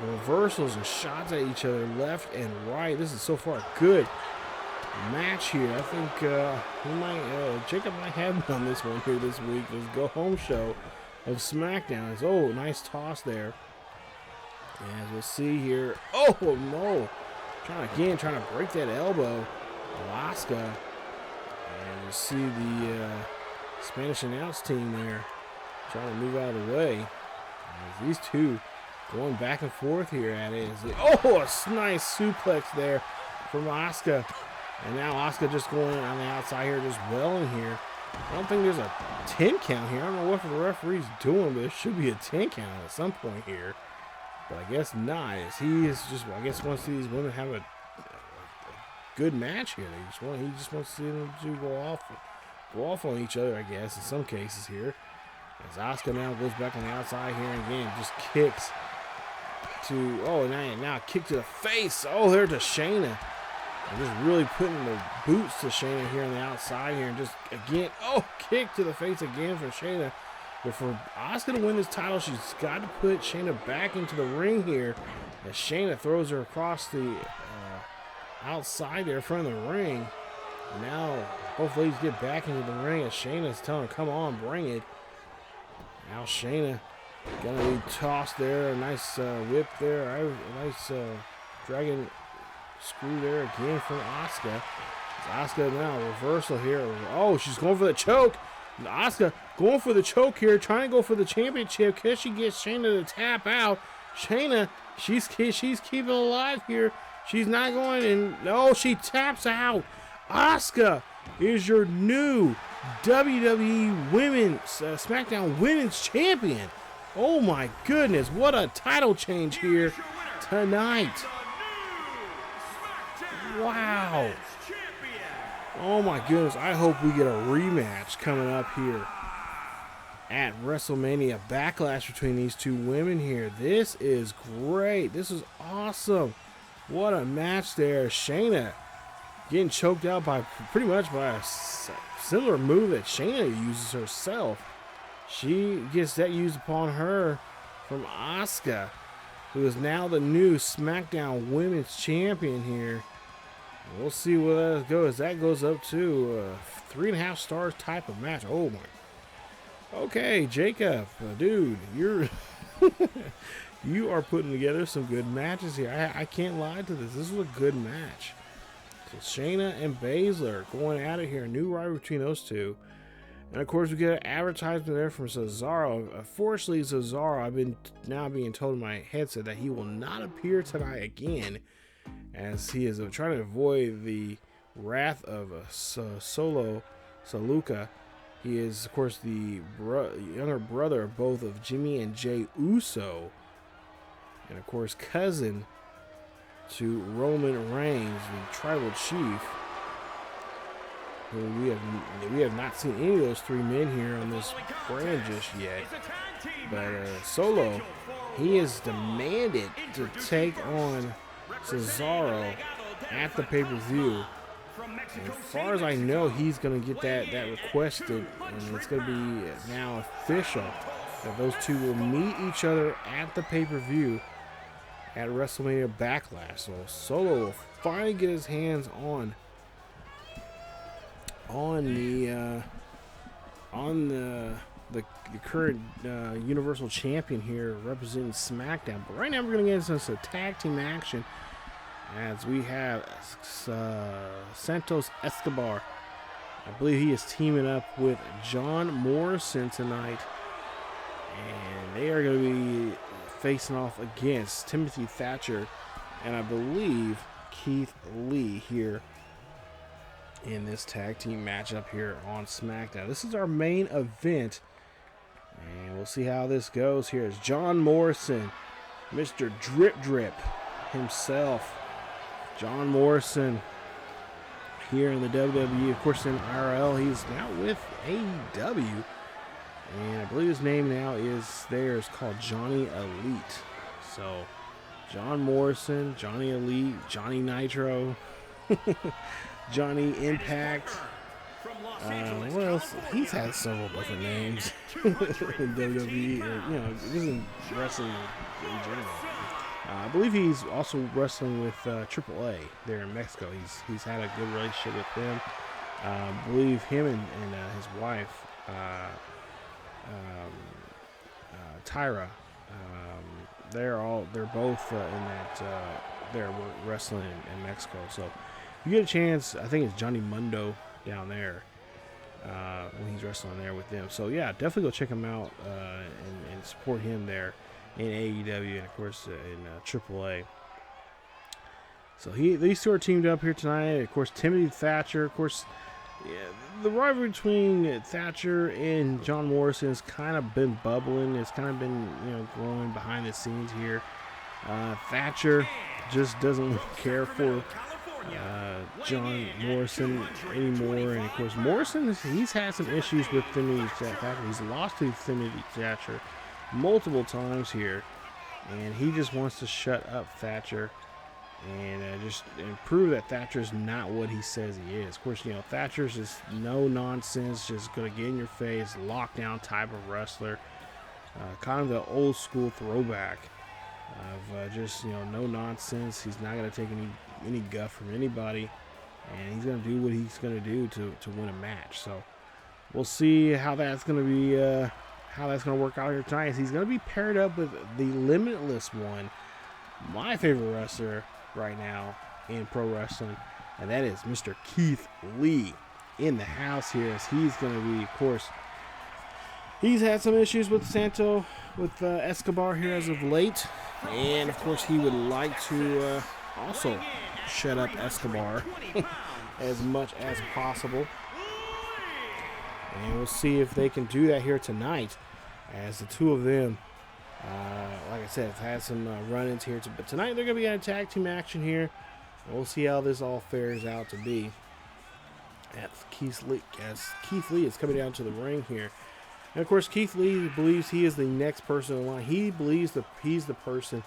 reversals and shots at each other left and right. This is so far a good match here. I think Jacob might have me on this one here this week. This go home show of SmackDown. Nice toss there. As we'll see here. Oh no! Trying to break that elbow of Asuka. And you see the Spanish announce team there trying to move out of the way. As these two going back and forth here at it. Oh, a nice suplex there from Asuka. And now Asuka just going on the outside here, just welling here. I don't think there's a 10 count here. I don't know what the referee's doing, but there should be a 10 count at some point here. But I guess not. He is just, I guess, wants to see these women have a good match here. He just wants to see them to go off on each other, I guess, in some cases here. As Asuka now goes back on the outside here and again, just kicks to, oh, now kick to the face. Oh, there to Shayna. And just really putting the boots to Shayna here on the outside here. And just, again, oh, kick to the face again for Shayna. But for Asuka to win this title, she's got to put Shayna back into the ring here. As Shayna throws her across the outside there in front of the ring. And now both ladies get back into the ring as Shayna's telling her, come on, bring it. Now Shayna gonna be tossed there. A nice whip there. A nice dragon screw there again from Asuka. Asuka now reversal here. Oh, she's going for the choke. Asuka going for the choke here, trying to go for the championship. Can she get Shayna to tap out? Shayna, she's keeping alive here. She's not going in. No, she taps out. Asuka is your new WWE Women's Smackdown Women's Champion. Oh my goodness, what a title change here tonight. Wow. Oh my goodness, I hope we get a rematch coming up here at WrestleMania Backlash between these two women here. This is great. This is awesome. What a match there. Shayna getting choked out by pretty much by a similar move that Shayna uses herself. She gets that used upon her from Asuka, who is now the new SmackDown Women's Champion here. We'll see where that goes. That goes up to 3.5 stars type of match. Oh my. Okay, Jacob, dude, you're you are putting together some good matches here. I can't lie to this. This is a good match. So Shayna and Baszler going at it here. New rivalry between those two. And of course, we get an advertisement there from Cesaro. Unfortunately, Cesaro, I've been now being told in my headset that he will not appear tonight again, as he is trying to avoid the wrath of Solo Sikoa. He is, of course, the younger brother of both of Jimmy and Jey Uso, and of course, cousin to Roman Reigns, the tribal chief. Who we have not seen any of those three men here on this brand just yet. But Solo, he is demanded to take on Cesaro at the pay-per-view. And as far as I know, he's going to get that requested, and it's going to be now official that those two will meet each other at the pay-per-view at WrestleMania Backlash. So Solo will finally get his hands on the current Universal Champion here representing SmackDown. But right now we're going to get into some tag team action as we have Santos Escobar. I believe he is teaming up with John Morrison tonight, and they are going to be facing off against Timothy Thatcher and I believe Keith Lee here in this tag team matchup here on SmackDown. This is our main event, and we'll see how this goes. Here is John Morrison, Mr. Drip Drip himself. John Morrison here in the WWE, of course in IRL. He's now with AEW, and I believe his name now is called Johnny Elite. So John Morrison, Johnny Elite, Johnny Nitro, Johnny Impact. What else? He's had several different names in WWE, or, just in wrestling in general. I believe he's also wrestling with AAA there in Mexico. He's had a good relationship with them. I believe him and his wife, Tyra, they're both in that there wrestling in Mexico. So if you get a chance, I think it's Johnny Mundo down there when he's wrestling there with them. So yeah, definitely go check him out and support him there in AEW and of course in AAA. So these two are teamed up here tonight. Of course, Timothy Thatcher. Of course, yeah, the rivalry between Thatcher and John Morrison has kind of been bubbling. It's kind of been, growing behind the scenes here. Thatcher just doesn't care for John Morrison anymore. And of course, Morrison, he's had some issues with Timothy Thatcher. He's lost to Timothy Thatcher multiple times here. And he just wants to shut up Thatcher and prove that Thatcher's not what he says he is. Of course, Thatcher's just no nonsense, just gonna get in your face, lockdown type of wrestler, kind of the old school throwback of just no nonsense. He's not gonna take any guff from anybody, and he's gonna do what he's gonna do to win a match. So we'll see how that's gonna be, how that's gonna work out here tonight. He's gonna be paired up with the Limitless One, my favorite wrestler right now in pro wrestling, and that is Mr. Keith Lee in the house here, as he's going to be, of course, he's had some issues with Escobar here as of late, and of course he would like to also shut up Escobar as much as possible, and we'll see if they can do that here tonight, as the two of them, like I said, I've had some run-ins here, but tonight they're going to be in a tag team action here. We'll see how this all fares out to be. As Keith Lee is coming down to the ring here. And of course, Keith Lee believes he is the next person in line. He believes that he's the person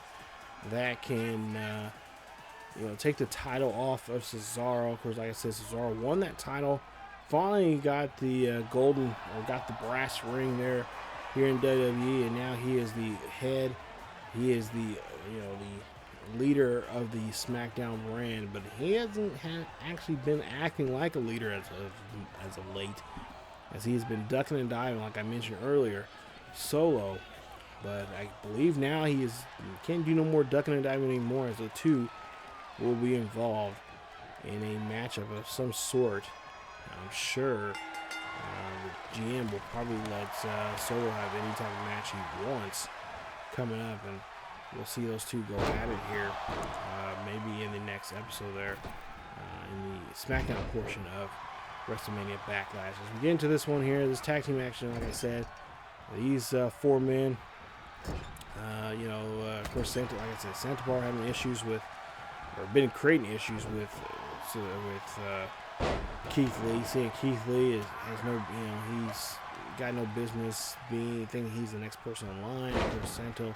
that can, take the title off of Cesaro. Of course, like I said, Cesaro won that title. Finally got the got the brass ring there here in WWE, and now he is the head. He is the the leader of the Smackdown brand, but he hasn't actually been acting like a leader as of late, as he's been ducking and diving, like I mentioned earlier, solo. But I believe now he can't do no more ducking and diving anymore, as the two will be involved in a matchup of some sort. I'm sure the GM will probably let Solo have any type of match he wants coming up, and we'll see those two go at it here, maybe in the next episode there, in the SmackDown portion of WrestleMania Backlash. As we get into this one here, this tag team action, like I said, these four men, of course, like I said, Santos Escobar having issues with, or been creating issues with Keith Lee. Seeing Keith Lee has no, he's got no business thinking he's the next person in line. Of course, Santos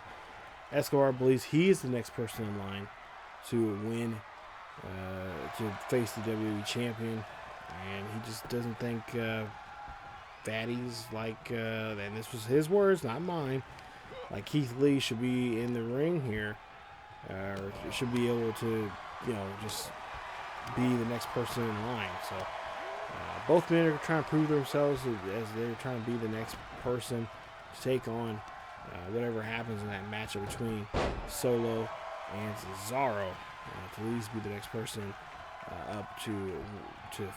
Escobar believes he is the next person in line to win, to face the WWE champion, and he just doesn't think fatties like, and this was his words, not mine, like Keith Lee should be in the ring here, or should be able to, just be the next person in line. So both men are trying to prove themselves as they're trying to be the next person to take on whatever happens in that matchup between Solo and Cesaro, to at least be the next person up to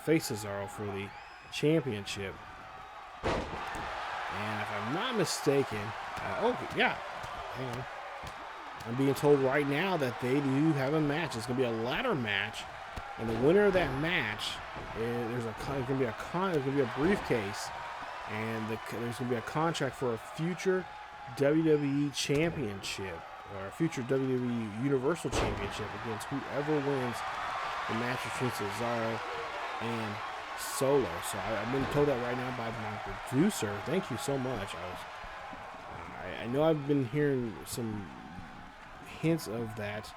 face Cesaro for the championship. And if I'm not mistaken, hang on. I'm being told right now that they do have a match. It's going to be a ladder match, and the winner of that match, there's going to be a briefcase, and there's going to be a contract for a future WWE Championship, or a future WWE Universal Championship against whoever wins the match between Cesaro and Solo. So I've been told that right now by my producer. Thank you so much. I know I've been hearing some hints of that,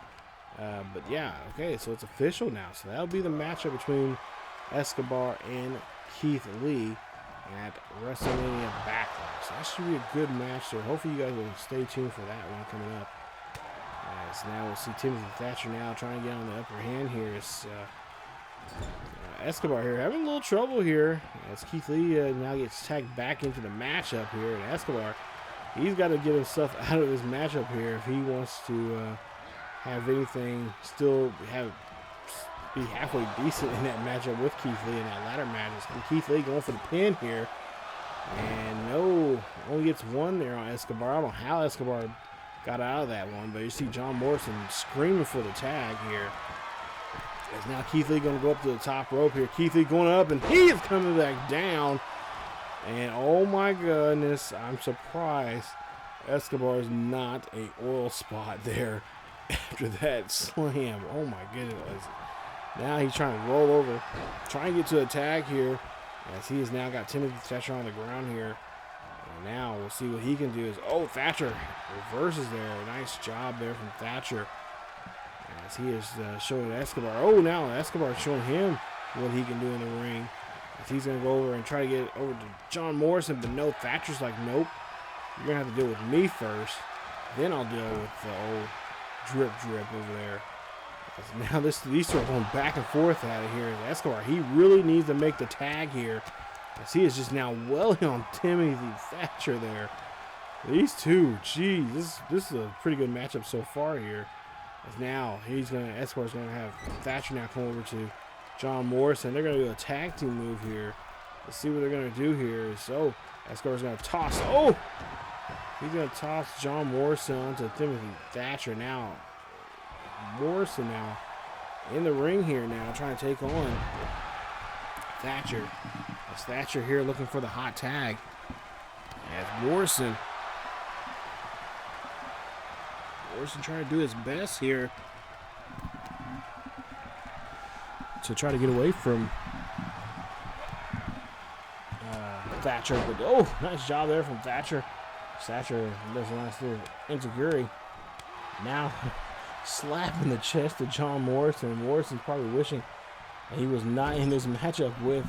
but yeah, okay, so it's official now. So that'll be the matchup between Escobar and Keith Lee at WrestleMania Backlash. So that should be a good match, so hopefully you guys will stay tuned for that one coming up. So now we'll see Timothy Thatcher now trying to get on the upper hand here. It's Escobar here having a little trouble here, as Keith Lee now gets tagged back into the matchup here, and Escobar, he's got to get himself out of this matchup here if he wants to have anything, still be halfway decent in that matchup with Keith Lee in that ladder match. And Keith Lee going for the pin here. And no, only gets one there on Escobar. I don't know how Escobar got out of that one, but you see John Morrison screaming for the tag here. As now Keith Lee going to go up to the top rope here. Keith Lee going up, and he is coming back down. And oh my goodness, I'm surprised Escobar is not a oil spot there after that slam. Oh my goodness. Now he's trying to roll over, trying to get to a tag here, as he has now got Timothy Thatcher on the ground here. And now we'll see what he can do. Oh, Thatcher reverses there. Nice job there from Thatcher, as he is showing Escobar. Oh, now Escobar is showing him what he can do in the ring. As he's going to go over and try to get over to John Morrison, but no, Thatcher's like, nope. You're going to have to deal with me first. Then I'll deal with the old drip over there. Now these two are going back and forth out of here. Escobar, he really needs to make the tag here, as he is just now welling on Timothy Thatcher there. These two, geez, this is a pretty good matchup so far here. As now Escobar's gonna have Thatcher now come over to John Morrison. They're gonna do a tag team move here. Let's see what they're gonna do here. So Escobar's gonna toss. Oh, he's gonna toss John Morrison onto Timothy Thatcher now. Morrison now in the ring here now, trying to take on Thatcher. As Thatcher here looking for the hot tag. As Morrison trying to do his best here to try to get away from Thatcher. But oh, nice job there from Thatcher. Thatcher does a nice little enziguri. Now slap in the chest to John Morrison. Morrison's probably wishing that he was not in this matchup with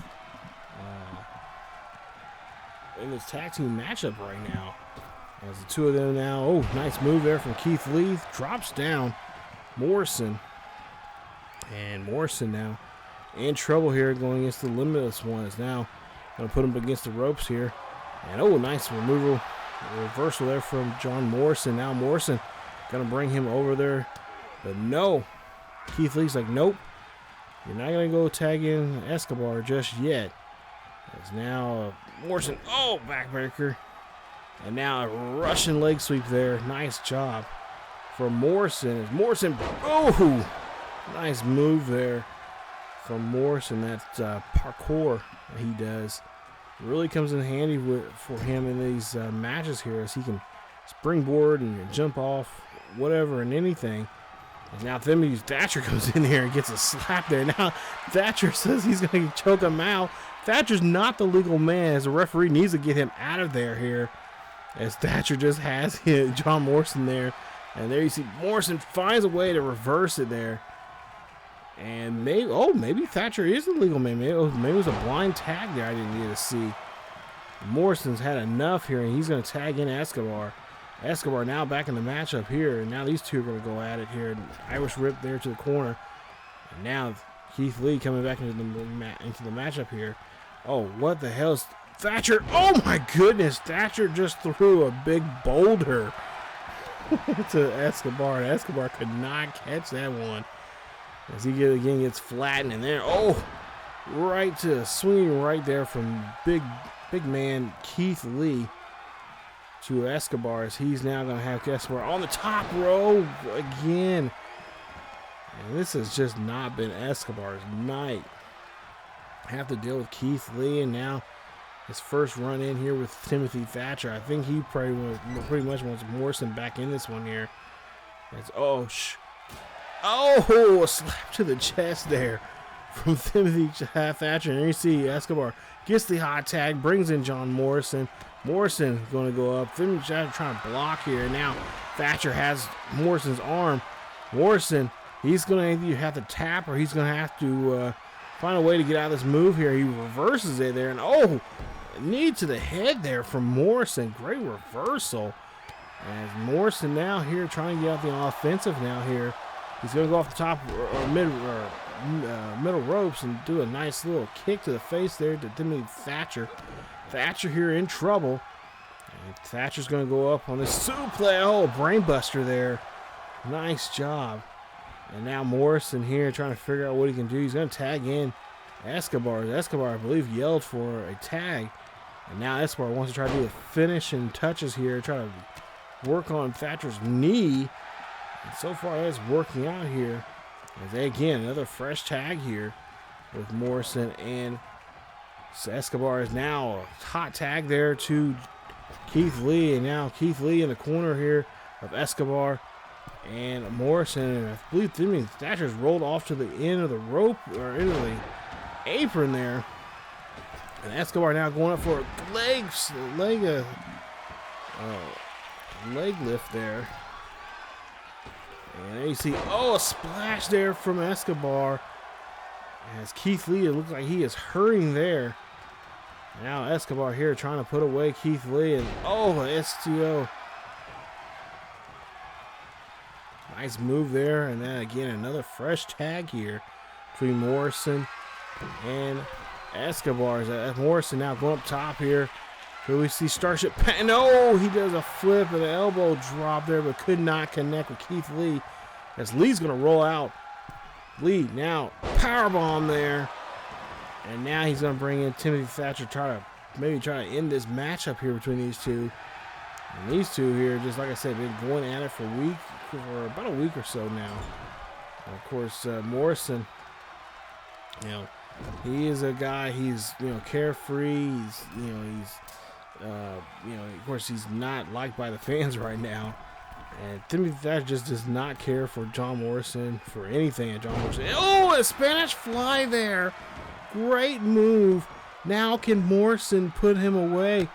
in this tag team matchup right now. As the two of them now, oh, nice move there from Keith Lee. Drops down Morrison. And Morrison now in trouble here going against the Limitless One. Is now going to put him against the ropes here. And oh, nice reversal there from John Morrison. Now Morrison going to bring him over there. But no, Keith Lee's like, nope, you're not going to go tag in Escobar just yet. As now Morrison, oh, backbreaker. And now a Russian leg sweep there. Nice job for Morrison. As Morrison, oh, nice move there from Morrison. That parkour that he does really comes in handy for him in these matches here, as he can springboard and jump off whatever and anything. And now Timothy Thatcher comes in here and gets a slap there. Now Thatcher says he's going to choke him out. Thatcher's not the legal man, as the referee needs to get him out of there here, as Thatcher just has John Morrison there. And there you see Morrison finds a way to reverse it there. And maybe Thatcher is the legal man. Maybe it was a blind tag there I didn't need to see. Morrison's had enough here, and he's going to tag in Escobar. Escobar now back in the matchup here. And now these two are going to go at it here. Irish whip there to the corner. And now Keith Lee coming back into the matchup here. Oh, what the hell is Thatcher? Oh my goodness, Thatcher just threw a big boulder to Escobar. Escobar could not catch that one, as he again gets flattened in there. Oh, right to swinging right there from big man Keith Lee to Escobar, as he's now going to have Escobar on the top row again. And this has just not been Escobar's night. Have to deal with Keith Lee, and now his first run in here with Timothy Thatcher. I think he pretty much wants Morrison back in this one here. It's, a slap to the chest there from Timothy Thatcher. And you see Escobar gets the hot tag, brings in John Morrison. Morrison going to go up. Timothy Thatcher trying to block here. Now Thatcher has Morrison's arm. Morrison, he's going to either have to tap, or he's going to have to find a way to get out of this move here. He reverses it there, and oh, knee to the head there from Morrison. Great reversal. As Morrison now here trying to get out the offensive now here. He's going to go off the top or middle ropes and do a nice little kick to the face there to Timothy Thatcher. Thatcher here in trouble. And Thatcher's going to go up on this suplex. Oh, brainbuster there. Nice job. And now Morrison here trying to figure out what he can do. He's going to tag in Escobar. Escobar, I believe, yelled for a tag. And now Escobar wants to try to do the finishing touches here. Try to work on Thatcher's knee. And so far, that's working out here. As they, again, another fresh tag here with Morrison and Escobar is now a hot tag there to Keith Lee. And now Keith Lee in the corner here of Escobar and Morrison. And I believe Thatcher's rolled off to the end of the rope or into the apron there. And Escobar now going up for a leg lift there. And there you see, a splash there from Escobar. As Keith Lee, it looks like he is hurting there. Now Escobar here trying to put away Keith Lee. And STO. Nice move there. And then again, another fresh tag here between Morrison and Escobar. Morrison now going up top here. Here we see Starship Pain. No, he does a flip and an elbow drop there, but could not connect with Keith Lee. As Lee's going to roll out. Lee now powerbomb there. And now he's going to bring in Timothy Thatcher, try to end this matchup here between these two. And these two here, just like I said, been going at it for about a week or so now. And of course, Morrison, he is a guy. He's carefree. Of course, he's not liked by the fans right now. And Timothy Thatcher just does not care for John Morrison, for anything at John Morrison. A Spanish fly there. Great move. Now can Morrison put him away?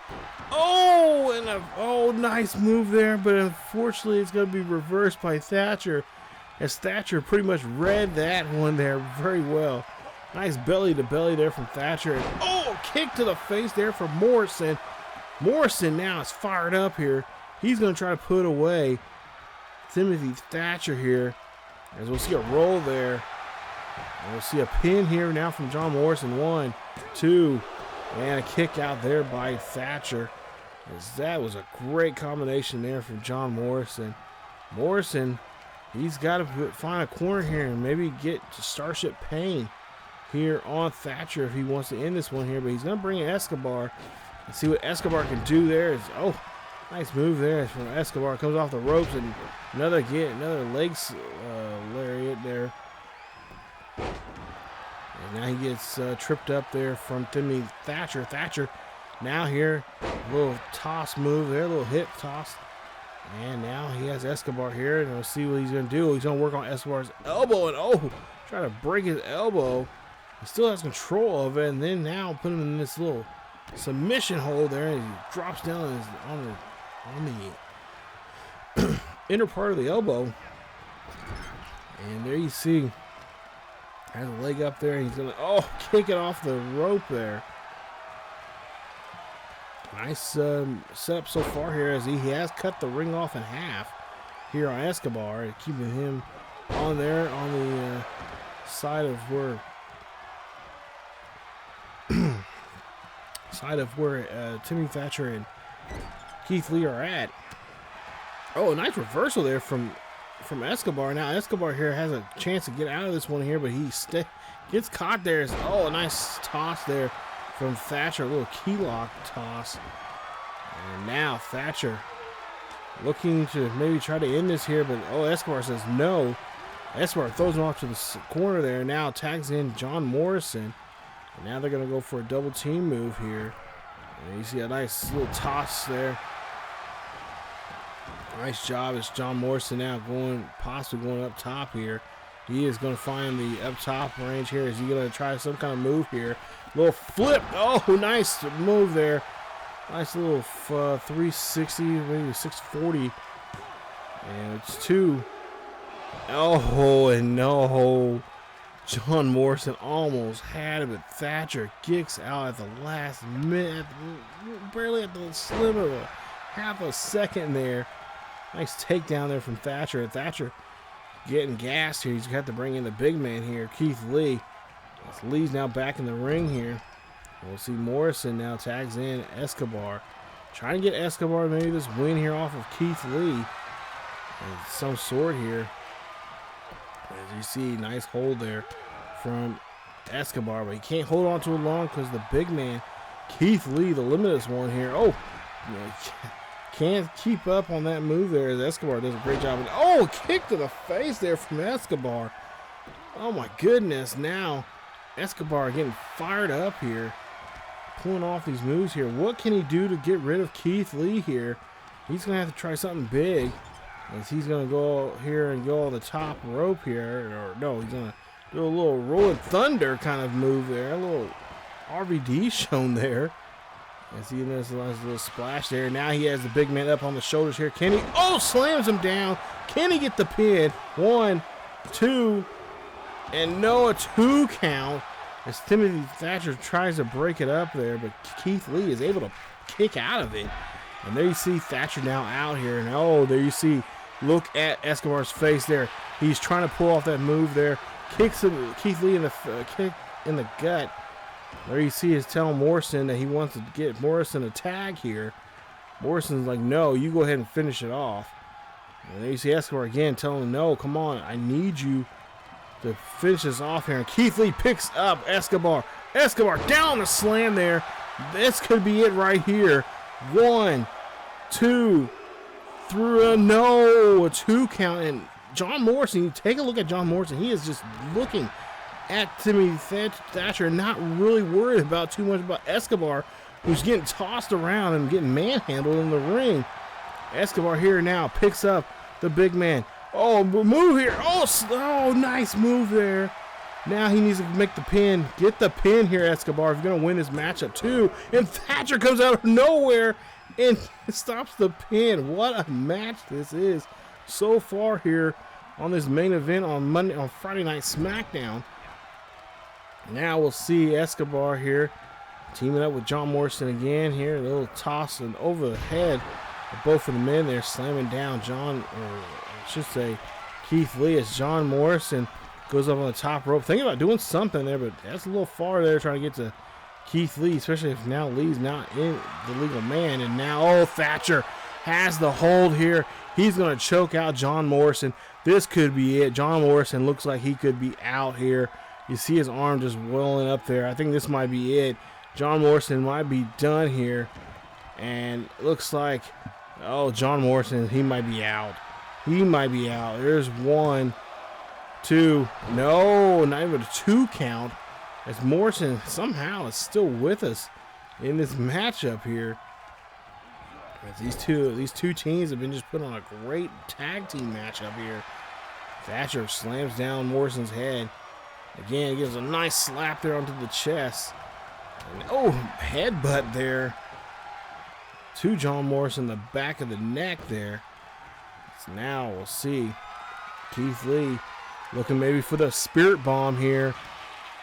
Nice move there. But unfortunately, it's going to be reversed by Thatcher. As Thatcher pretty much read that one there very well. Nice belly to belly there from Thatcher. And kick to the face there from Morrison. Morrison now is fired up here. He's going to try to put away Timothy Thatcher here. As we'll see a roll there. And we'll see a pin here now from John Morrison. 1, 2, and a kick out there by Thatcher. As that was a great combination there from John Morrison. Morrison, he's got to find a corner here and maybe get to Starship Pain here on Thatcher if he wants to end this one here. But he's going to bring in Escobar and see what Escobar can do there. Nice move there from Escobar. Comes off the ropes and another leg lariat there. And now he gets tripped up there from Timothy Thatcher. Thatcher now here, a little toss move there, a little hip toss. And now he has Escobar here, and we'll see what he's going to do. He's going to work on Escobar's elbow, and try to break his elbow. He still has control of it, and then now put him in this little submission hold there, and he drops down on the inner part of the elbow. And there you see, has a leg up there, and he's going to kick it off the rope there. Nice setup so far here, as he has cut the ring off in half here on Escobar, keeping him on there on the side of where Timothy Thatcher and Keith Lee are at. A nice reversal there from Escobar. Now Escobar here has a chance to get out of this one here, but he gets caught there. A nice toss there from Thatcher, a little key lock toss. And now Thatcher looking to maybe try to end this here, but Escobar says no. Escobar throws him off to the corner there. Now tags in John Morrison. And now they're going to go for a double team move here. And you see a nice little toss there. Nice job as John Morrison now possibly going up top here. He is going to find the up top range here. Is he going to try some kind of move here? Little flip. Nice move there. Nice little 360, maybe 640. And it's 2. And no. John Morrison almost had it, but Thatcher kicks out at the last minute, barely at the slim of a half a second there. Nice takedown there from Thatcher. Thatcher getting gassed here. He's got to bring in the big man here, Keith Lee. As Lee's now back in the ring here. We'll see Morrison now tags in Escobar. Trying to get Escobar maybe this win here off of Keith Lee. some sort here. As you see, nice hold there from Escobar, but he can't hold on to it long because the big man, Keith Lee, the limitless one here. Oh, can't keep up on that move there as Escobar does a great job. Oh, kick to the face there from Escobar. Oh my goodness, now Escobar getting fired up here, pulling off these moves here. What can he do to get rid of Keith Lee here? He's going to have to try something big, as he's going to go here and go on the top rope here. Or no, he's going to do a little rolling thunder kind of move there. A little RVD shown there. As he does a little splash there. Now he has the big man up on the shoulders here. Can he? Oh, slams him down. Can he get the pin? 1, 2, and no, a 2 count. As Timothy Thatcher tries to break it up there, but Keith Lee is able to kick out of it. And there you see Thatcher now out here. And oh, there you see, look at Escobar's face there. He's trying to pull off that move there. Kicks him, Keith Lee in the kick in the gut. There you see is telling Morrison that he wants to get Morrison a tag here. Morrison's like, no, you go ahead and finish it off. And there you see Escobar again telling him, no, come on, I need you to finish this off here. And Keith Lee picks up Escobar. Escobar down the slam there. This could be it right here. 1, 2, 3, no, a 2 count. And John Morrison, you take a look at John Morrison. He is just looking at Timothy Thatcher, not really worried about too much about Escobar, who's getting tossed around and getting manhandled in the ring. Escobar here now picks up the big man. Oh, move here. Oh, nice move there. Now he needs to make the pin. Get the pin here, Escobar, if you're going to win this matchup too. And Thatcher comes out of nowhere and stops the pin. What a match this is so far here on this main event on Friday Night SmackDown. Now we'll see Escobar here teaming up with John Morrison again here. A little toss and over the head of both of the men there, slamming down Keith Lee, as John Morrison goes up on the top rope. Thinking about doing something there, but that's a little far there trying to get to Keith Lee, especially if now Lee's not in the legal man. And now, Thatcher has the hold here. He's going to choke out John Morrison. This could be it. John Morrison looks like he could be out here. You see his arm just welling up there. I think this might be it. John Morrison might be done here. And it looks like, John Morrison, he might be out. He might be out. There's 1, 2. No, not even a 2 count. As Morrison somehow is still with us in this matchup here. As these two teams have been just put on a great tag team matchup here. Thatcher slams down Morrison's head. Again, gives a nice slap there onto the chest. And, headbutt there to John Morrison, the back of the neck there. So now we'll see Keith Lee looking maybe for the spirit bomb here.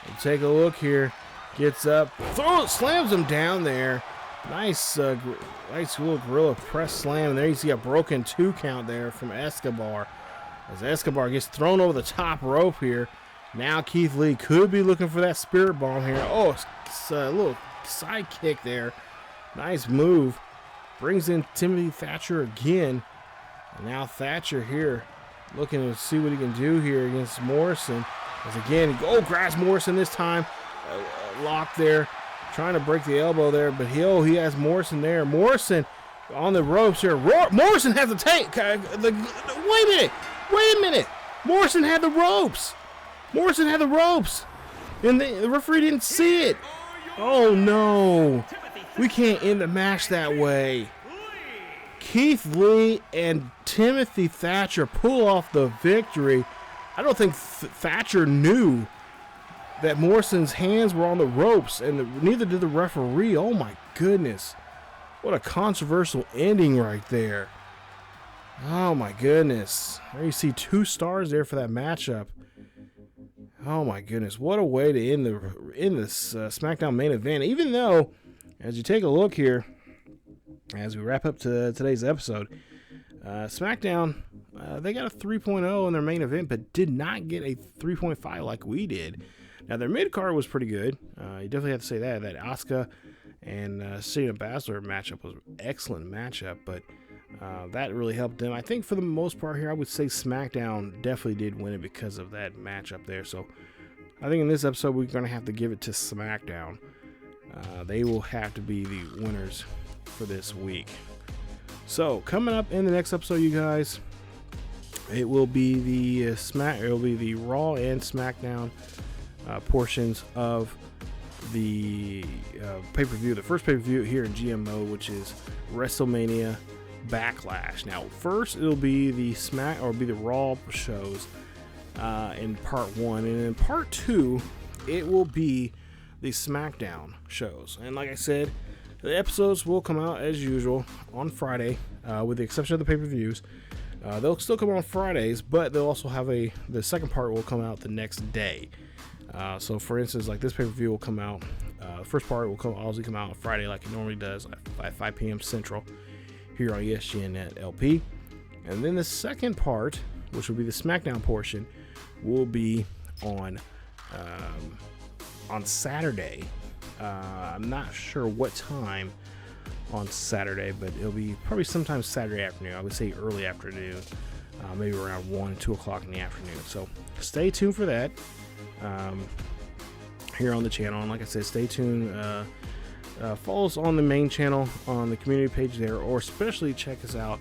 We'll take a look here. Gets up, slams him down there. Nice little gorilla press slam. And there you see a broken 2 count there from Escobar. As Escobar gets thrown over the top rope here. Now Keith Lee could be looking for that spirit bomb here. It's a little side kick there. Nice move. Brings in Timothy Thatcher again. And now Thatcher here looking to see what he can do here against Morrison. As again, grabs Morrison this time. Lock there. Trying to break the elbow there, but he has Morrison there. Morrison on the ropes here. Morrison has the tank. Wait a minute. Morrison had the ropes. And the referee didn't see it. Oh no. We can't end the match that way. Keith Lee and Timothy Thatcher pull off the victory. I don't think Thatcher knew that Morrison's hands were on the ropes, and neither did the referee. Oh my goodness. What a controversial ending right there. Oh my goodness. There you see 2 stars there for that matchup. Oh my goodness. What a way to end this SmackDown main event. Even though, as you take a look here, as we wrap up to today's episode, SmackDown, they got a 3.0 in their main event, but did not get a 3.5 like we did. Now, their mid-card was pretty good. You definitely have to say that Asuka and Shayna Baszler matchup was an excellent matchup, but That really helped them. I think for the most part here, I would say SmackDown definitely did win it because of that match up there. So I think in this episode, we're going to have to give it to SmackDown. They will have to be the winners for this week. So coming up in the next episode, you guys, it will be the Raw and SmackDown portions of the pay-per-view, the first pay-per-view here in GM mode, which is WrestleMania Backlash. Now, first it'll be the Raw shows in part 1, and in part 2 it will be the SmackDown shows. And like I said, the episodes will come out as usual on Friday, with the exception of the pay-per-views. They'll still come on Fridays, but they'll also have the second part will come out the next day. So for instance, like this pay-per-view will come out, the first part will obviously come out on Friday like it normally does at 5 p.m. Central here on ESGNet LP. And then the second part, which will be the SmackDown portion, will be on Saturday. I'm not sure what time on Saturday, but it'll be probably sometime Saturday afternoon. I would say early afternoon, maybe around 1, 2 o'clock in the afternoon. So stay tuned for that here on the channel. And like I said, stay tuned. Follow us on the main channel, on the community page there, or especially check us out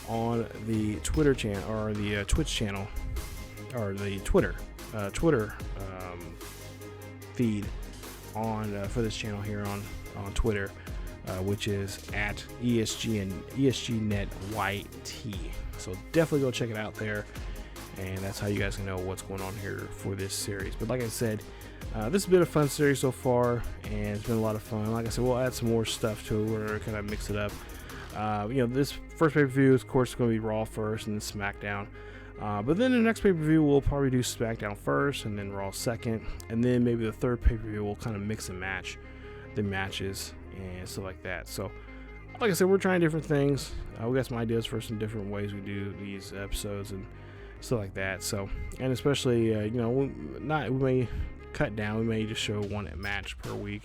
on the Twitter channel, or the Twitch channel, or the Twitter feed on for this channel here on Twitter, which is at ESGNet YT. So definitely go check it out there, and that's how you guys can know what's going on here for this series. But like I said, this has been a fun series so far, and it's been a lot of fun. Like I said, we'll add some more stuff to it, where kind of mix it up. This first pay-per-view, of course, is going to be Raw first and then SmackDown. But then the next pay-per-view, we'll probably do SmackDown first and then Raw second. And then maybe the third pay-per-view, we'll kind of mix and match the matches and stuff like that. So, like I said, we're trying different things. We got some ideas for some different ways we do these episodes and stuff like that. So, and especially, we may cut down. We may just show one match per week.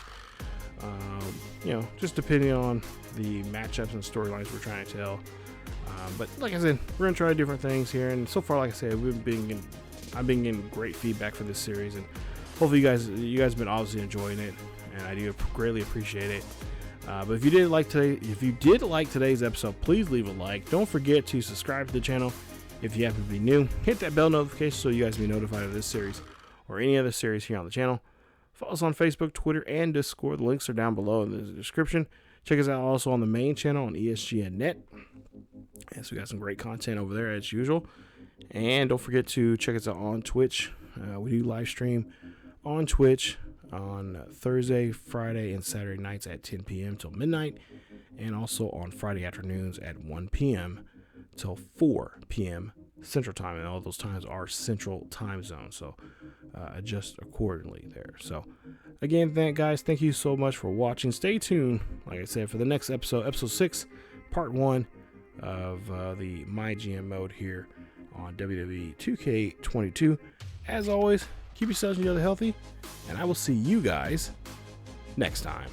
Just depending on the matchups and storylines we're trying to tell. But like I said, we're gonna try different things here, and so far, like I said, I've been getting great feedback for this series, and hopefully you guys have been obviously enjoying it, and I do greatly appreciate it. But if you did like today's episode, please leave a like. Don't forget to subscribe to the channel if you happen to be new. Hit that bell notification so you guys be notified of this series or any other series here on the channel. Follow us on Facebook, Twitter, and Discord. The links are down below in the description. Check us out also on the main channel on ESGNet. And so we got some great content over there as usual. And don't forget to check us out on Twitch. We do live stream on Twitch on Thursday, Friday, and Saturday nights at 10 p.m. till midnight. And also on Friday afternoons at 1 p.m. till 4 p.m. Central Time. And all those times are Central Time Zone. So adjust accordingly there. So again, thank you so much for watching. Stay tuned, like I said, for the next episode 6, part 1 of the MyGM mode here on WWE 2K22. As always, keep yourselves and each other healthy, and I will see you guys next time.